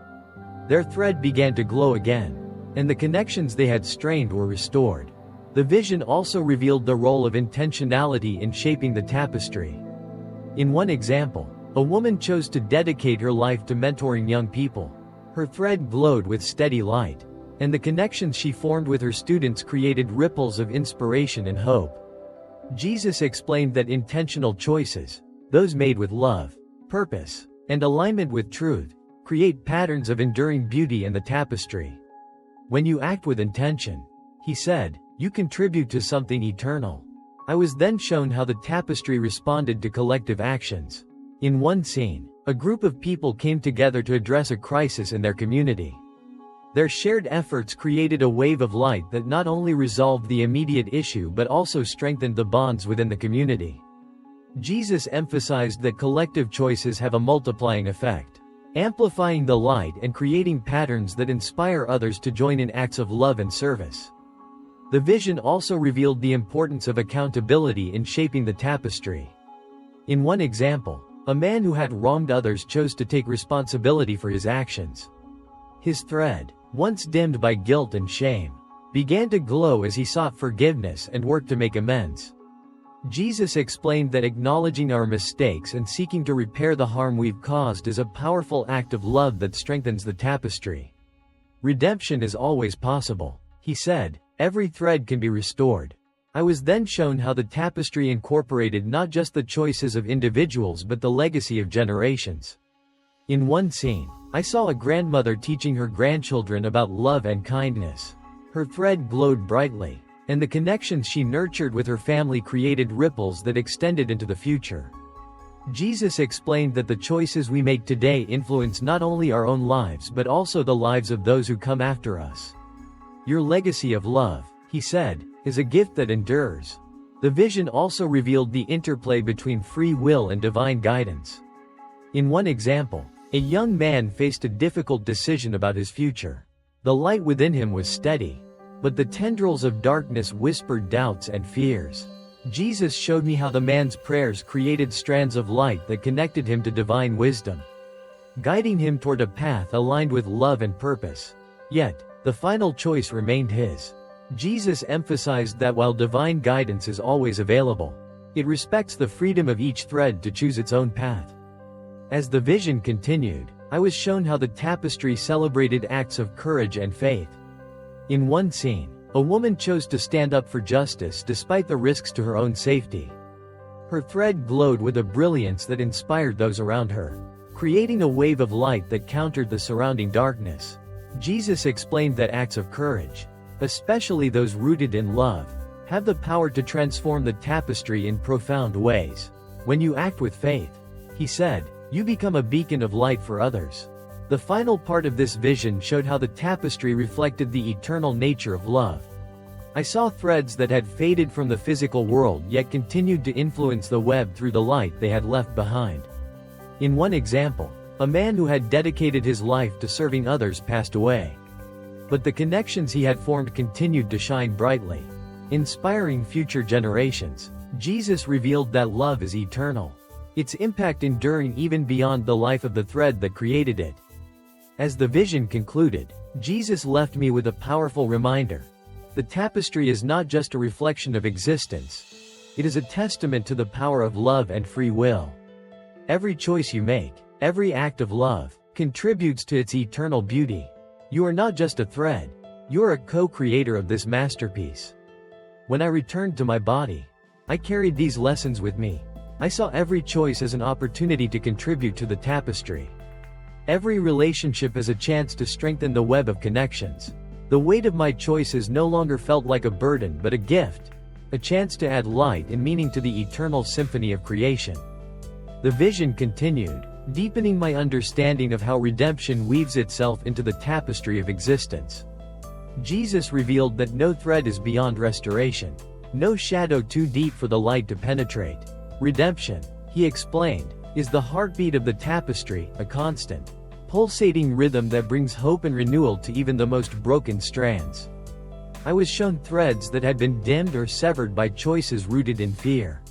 their thread began to glow again, and the connections they had strained were restored. The vision also revealed the role of intentionality in shaping the tapestry. In one example, a woman chose to dedicate her life to mentoring young people. Her thread glowed with steady light, and the connections she formed with her students created ripples of inspiration and hope. Jesus explained that intentional choices, those made with love, purpose, and alignment with truth, create patterns of enduring beauty in the tapestry. When you act with intention, he said, you contribute to something eternal. I was then shown how the tapestry responded to collective actions. In one scene, a group of people came together to address a crisis in their community. Their shared efforts created a wave of light that not only resolved the immediate issue but also strengthened the bonds within the community. Jesus emphasized that collective choices have a multiplying effect, amplifying the light and creating patterns that inspire others to join in acts of love and service. The vision also revealed the importance of accountability in shaping the tapestry. In one example, a man who had wronged others chose to take responsibility for his actions. His thread, once dimmed by guilt and shame, began to glow as he sought forgiveness and worked to make amends. Jesus explained that acknowledging our mistakes and seeking to repair the harm we've caused is a powerful act of love that strengthens the tapestry. Redemption is always possible, he said. Every thread can be restored. I was then shown how the tapestry incorporated not just the choices of individuals but the legacy of generations. In one scene, I saw a grandmother teaching her grandchildren about love and kindness. Her thread glowed brightly, and the connections she nurtured with her family created ripples that extended into the future. Jesus explained that the choices we make today influence not only our own lives but also the lives of those who come after us. Your legacy of love, he said, is a gift that endures. The vision also revealed the interplay between free will and divine guidance. In one example, a young man faced a difficult decision about his future. The light within him was steady, but the tendrils of darkness whispered doubts and fears. Jesus showed me how the man's prayers created strands of light that connected him to divine wisdom, guiding him toward a path aligned with love and purpose. Yet, the final choice remained his. Jesus emphasized that while divine guidance is always available, it respects the freedom of each thread to choose its own path. As the vision continued, I was shown how the tapestry celebrated acts of courage and faith. In one scene, a woman chose to stand up for justice despite the risks to her own safety. Her thread glowed with a brilliance that inspired those around her, creating a wave of light that countered the surrounding darkness. Jesus explained that acts of courage, especially those rooted in love, have the power to transform the tapestry in profound ways. When you act with faith, he said, you become a beacon of light for others. The final part of this vision showed how the tapestry reflected the eternal nature of love. I saw threads that had faded from the physical world yet continued to influence the web through the light they had left behind. In one example, a man who had dedicated his life to serving others passed away. But the connections he had formed continued to shine brightly, inspiring future generations. Jesus revealed that love is eternal, its impact enduring even beyond the life of the thread that created it. As the vision concluded, Jesus left me with a powerful reminder. The tapestry is not just a reflection of existence. It is a testament to the power of love and free will. Every choice you make, every act of love, contributes to its eternal beauty. You are not just a thread. You are a co-creator of this masterpiece. When I returned to my body, I carried these lessons with me. I saw every choice as an opportunity to contribute to the tapestry. Every relationship as a chance to strengthen the web of connections. The weight of my choices no longer felt like a burden but a gift, a chance to add light and meaning to the eternal symphony of creation. The vision continued, deepening my understanding of how redemption weaves itself into the tapestry of existence. Jesus revealed that no thread is beyond restoration, no shadow too deep for the light to penetrate. Redemption, he explained, is the heartbeat of the tapestry, a constant, pulsating rhythm that brings hope and renewal to even the most broken strands. I was shown threads that had been dimmed or severed by choices rooted in fear,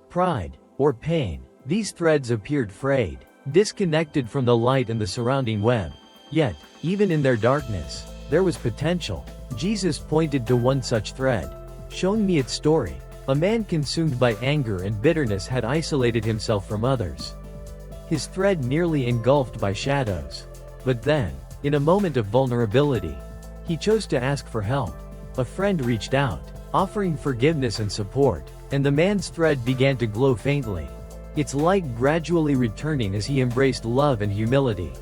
pride, or pain. These threads appeared frayed, disconnected from the light and the surrounding web. Yet, even in their darkness, there was potential. Jesus pointed to one such thread. showing me its story. A man consumed by anger and bitterness had isolated himself from others. His thread nearly engulfed by shadows. But then, in a moment of vulnerability, he chose to ask for help. A friend reached out, offering forgiveness and support, and the man's thread began to glow faintly, its light gradually returning as he embraced love and humility.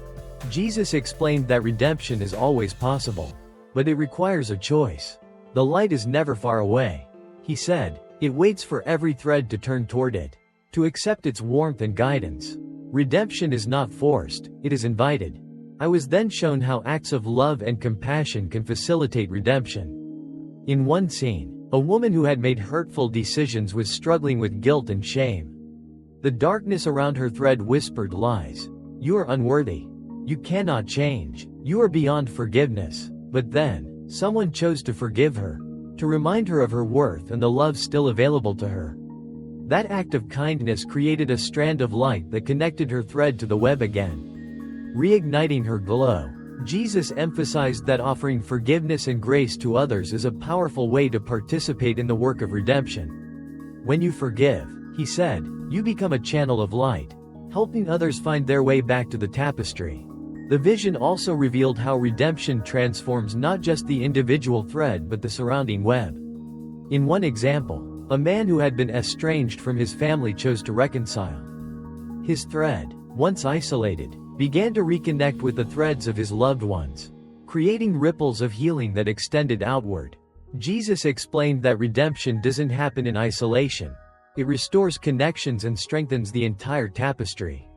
Jesus explained that redemption is always possible, but it requires a choice. The light is never far away. He said, it waits for every thread to turn toward it, to accept its warmth and guidance. Redemption is not forced, it is invited. I was then shown how acts of love and compassion can facilitate redemption. In one scene, a woman who had made hurtful decisions was struggling with guilt and shame. The darkness around her thread whispered lies. You are unworthy. You cannot change. You are beyond forgiveness. But then, someone chose to forgive her, to remind her of her worth and the love still available to her. That act of kindness created a strand of light that connected her thread to the web again, reigniting her glow. Jesus emphasized that offering forgiveness and grace to others is a powerful way to participate in the work of redemption. When you forgive, he said, you become a channel of light, helping others find their way back to the tapestry. The vision also revealed how redemption transforms not just the individual thread but the surrounding web. In one example, a man who had been estranged from his family chose to reconcile. His thread, once isolated, began to reconnect with the threads of his loved ones, creating ripples of healing that extended outward. Jesus explained that redemption doesn't happen in isolation. It restores connections and strengthens the entire tapestry.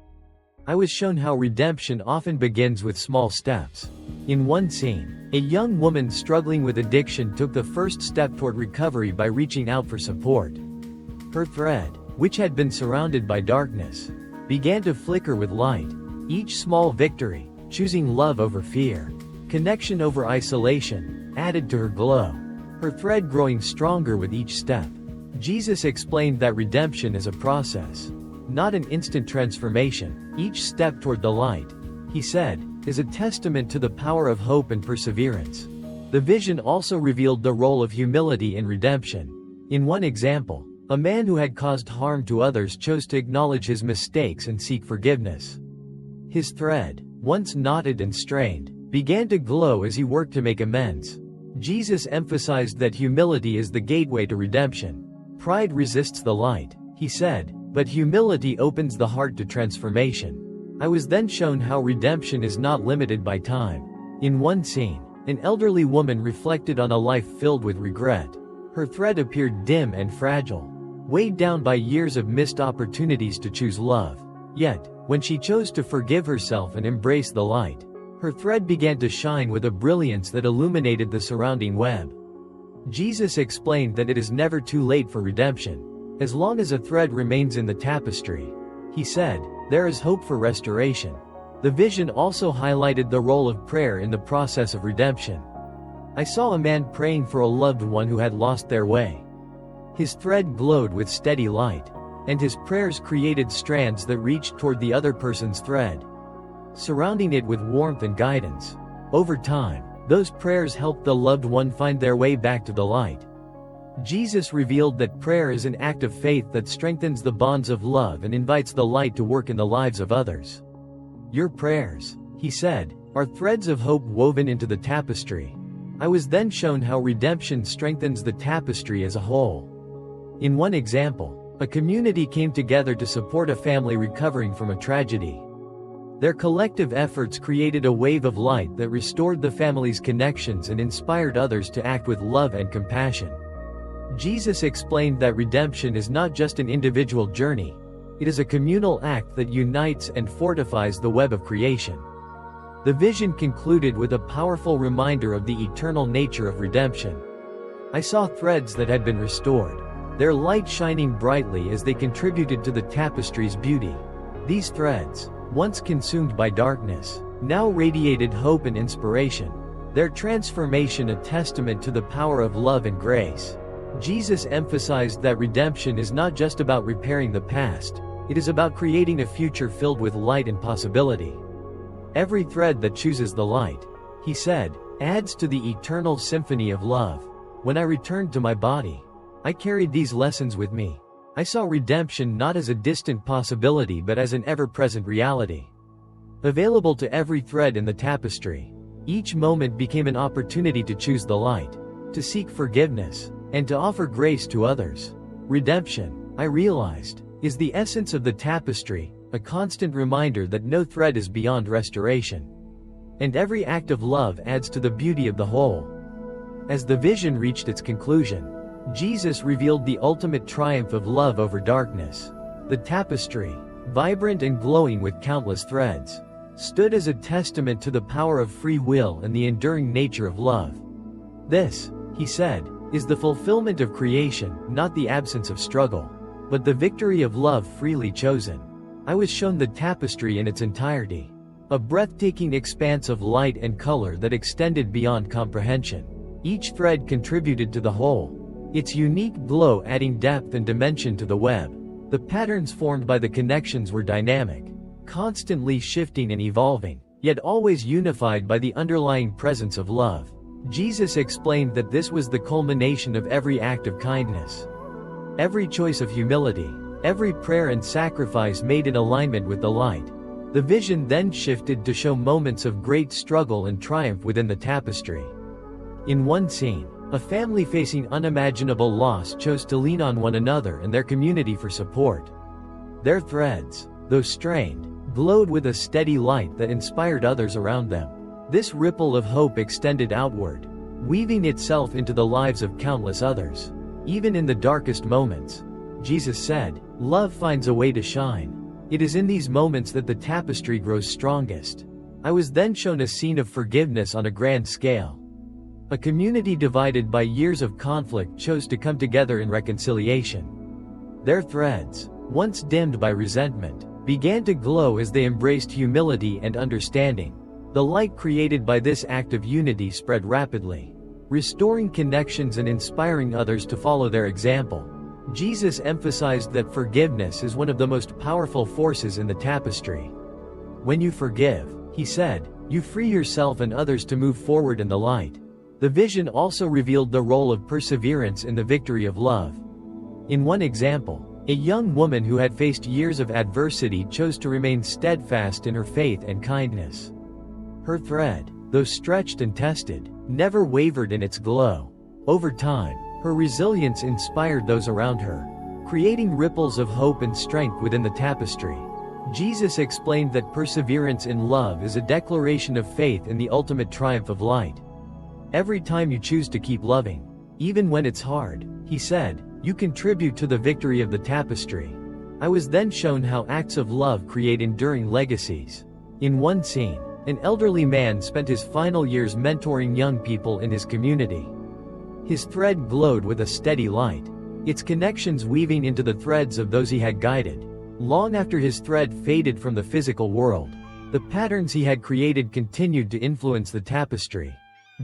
I was shown how redemption often begins with small steps. In one scene, a young woman struggling with addiction took the first step toward recovery by reaching out for support. Her thread, which had been surrounded by darkness, began to flicker with light. Each small victory, choosing love over fear, connection over isolation, added to her glow, her thread growing stronger with each step. Jesus explained that redemption is a process, not an instant transformation. Each step toward the light, he said, is a testament to the power of hope and perseverance. The vision also revealed the role of humility in redemption. In one example, a man who had caused harm to others chose to acknowledge his mistakes and seek forgiveness. His thread, once knotted and strained, began to glow as he worked to make amends. Jesus emphasized that humility is the gateway to redemption. Pride resists the light, he said, but humility opens the heart to transformation. I was then shown how redemption is not limited by time. In one scene, an elderly woman reflected on a life filled with regret. Her thread appeared dim and fragile, weighed down by years of missed opportunities to choose love. Yet, when she chose to forgive herself and embrace the light, her thread began to shine with a brilliance that illuminated the surrounding web. Jesus explained that it is never too late for redemption. As long as a thread remains in the tapestry, he said, there is hope for restoration. The vision also highlighted the role of prayer in the process of redemption. I saw a man praying for a loved one who had lost their way. His thread glowed with steady light, and his prayers created strands that reached toward the other person's thread, surrounding it with warmth and guidance. Over time, those prayers helped the loved one find their way back to the light. Jesus revealed that prayer is an act of faith that strengthens the bonds of love and invites the light to work in the lives of others. Your prayers, he said, are threads of hope woven into the tapestry. I was then shown how redemption strengthens the tapestry as a whole. In one example, a community came together to support a family recovering from a tragedy. Their collective efforts created a wave of light that restored the family's connections and inspired others to act with love and compassion. Jesus explained that redemption is not just an individual journey, it is a communal act that unites and fortifies the web of creation. The vision concluded with a powerful reminder of the eternal nature of redemption. I saw threads that had been restored, their light shining brightly as they contributed to the tapestry's beauty. These threads, once consumed by darkness, now radiated hope and inspiration, their transformation a testament to the power of love and grace. Jesus emphasized that redemption is not just about repairing the past, it is about creating a future filled with light and possibility. Every thread that chooses the light, he said, adds to the eternal symphony of love. When I returned to my body, I carried these lessons with me. I saw redemption not as a distant possibility but as an ever-present reality. Available to every thread in the tapestry, each moment became an opportunity to choose the light, to seek forgiveness, and to offer grace to others. Redemption, I realized, is the essence of the tapestry, a constant reminder that no thread is beyond restoration. And every act of love adds to the beauty of the whole. As the vision reached its conclusion, Jesus revealed the ultimate triumph of love over darkness. The tapestry, vibrant and glowing with countless threads, stood as a testament to the power of free will and the enduring nature of love. This, he said, is the fulfillment of creation, not the absence of struggle, but the victory of love freely chosen. I was shown the tapestry in its entirety, a breathtaking expanse of light and color that extended beyond comprehension. Each thread contributed to the whole, its unique glow adding depth and dimension to the web. The patterns formed by the connections were dynamic, constantly shifting and evolving, yet always unified by the underlying presence of love. Jesus explained that this was the culmination of every act of kindness, every choice of humility, every prayer and sacrifice made in alignment with the light. The vision then shifted to show moments of great struggle and triumph within the tapestry. In one scene, a family facing unimaginable loss chose to lean on one another and their community for support. Their threads, though strained, glowed with a steady light that inspired others around them. This ripple of hope extended outward, weaving itself into the lives of countless others. Even in the darkest moments, Jesus said, love finds a way to shine. It is in these moments that the tapestry grows strongest. I was then shown a scene of forgiveness on a grand scale. A community divided by years of conflict chose to come together in reconciliation. Their threads, once dimmed by resentment, began to glow as they embraced humility and understanding. The light created by this act of unity spread rapidly, restoring connections and inspiring others to follow their example. Jesus emphasized that forgiveness is one of the most powerful forces in the tapestry. When you forgive, he said, you free yourself and others to move forward in the light. The vision also revealed the role of perseverance in the victory of love. In one example, a young woman who had faced years of adversity chose to remain steadfast in her faith and kindness. Her thread, though stretched and tested, never wavered in its glow. Over time, her resilience inspired those around her, creating ripples of hope and strength within the tapestry. Jesus explained that perseverance in love is a declaration of faith in the ultimate triumph of light. Every time you choose to keep loving, even when it's hard, he said, you contribute to the victory of the tapestry. I was then shown how acts of love create enduring legacies. In one scene, an elderly man spent his final years mentoring young people in his community. His thread glowed with a steady light, its connections weaving into the threads of those he had guided. Long after his thread faded from the physical world, the patterns he had created continued to influence the tapestry.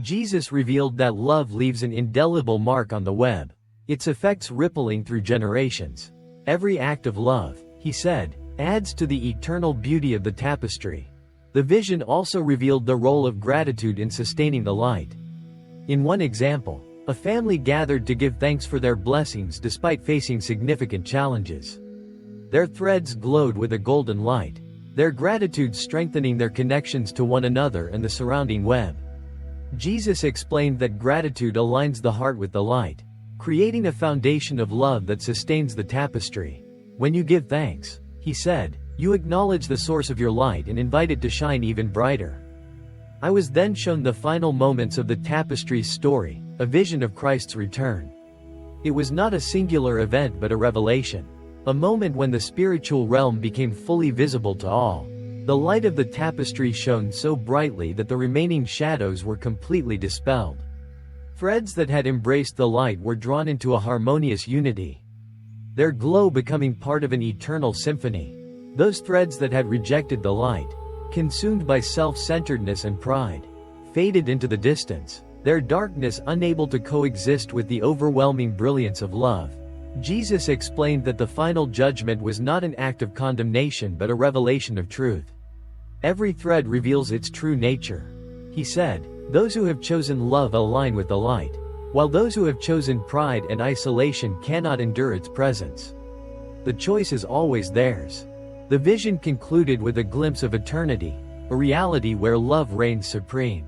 Jesus revealed that love leaves an indelible mark on the web, its effects rippling through generations. Every act of love, he said, adds to the eternal beauty of the tapestry. The vision also revealed the role of gratitude in sustaining the light. In one example, a family gathered to give thanks for their blessings despite facing significant challenges. Their threads glowed with a golden light, their gratitude strengthening their connections to one another and the surrounding web. Jesus explained that gratitude aligns the heart with the light, creating a foundation of love that sustains the tapestry. When you give thanks, he said, you acknowledge the source of your light and invite it to shine even brighter. I was then shown the final moments of the tapestry's story, a vision of Christ's return. It was not a singular event but a revelation, a moment when the spiritual realm became fully visible to all. The light of the tapestry shone so brightly that the remaining shadows were completely dispelled. Threads that had embraced the light were drawn into a harmonious unity, their glow becoming part of an eternal symphony. Those threads that had rejected the light, consumed by self-centeredness and pride, faded into the distance, their darkness unable to coexist with the overwhelming brilliance of love. Jesus explained that the final judgment was not an act of condemnation but a revelation of truth. Every thread reveals its true nature. He said, those who have chosen love align with the light, while those who have chosen pride and isolation cannot endure its presence. The choice is always theirs. The vision concluded with a glimpse of eternity, a reality where love reigns supreme.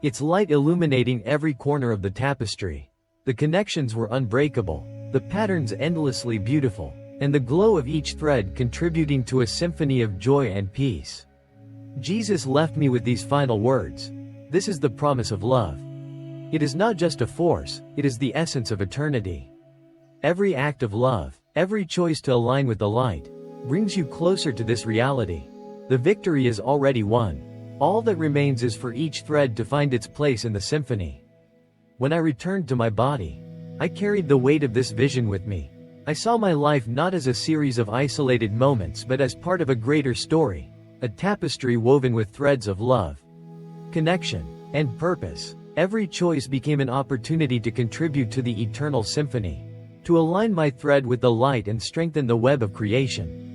Its light illuminating every corner of the tapestry. The connections were unbreakable, the patterns endlessly beautiful, and the glow of each thread contributing to a symphony of joy and peace. Jesus left me with these final words. This is the promise of love. It is not just a force, it is the essence of eternity. Every act of love, every choice to align with the light, brings you closer to this reality. The victory is already won. All that remains is for each thread to find its place in the symphony. When I returned to my body, I carried the weight of this vision with me. I saw my life not as a series of isolated moments but as part of a greater story, a tapestry woven with threads of love, connection, and purpose. Every choice became an opportunity to contribute to the eternal symphony, to align my thread with the light and strengthen the web of creation.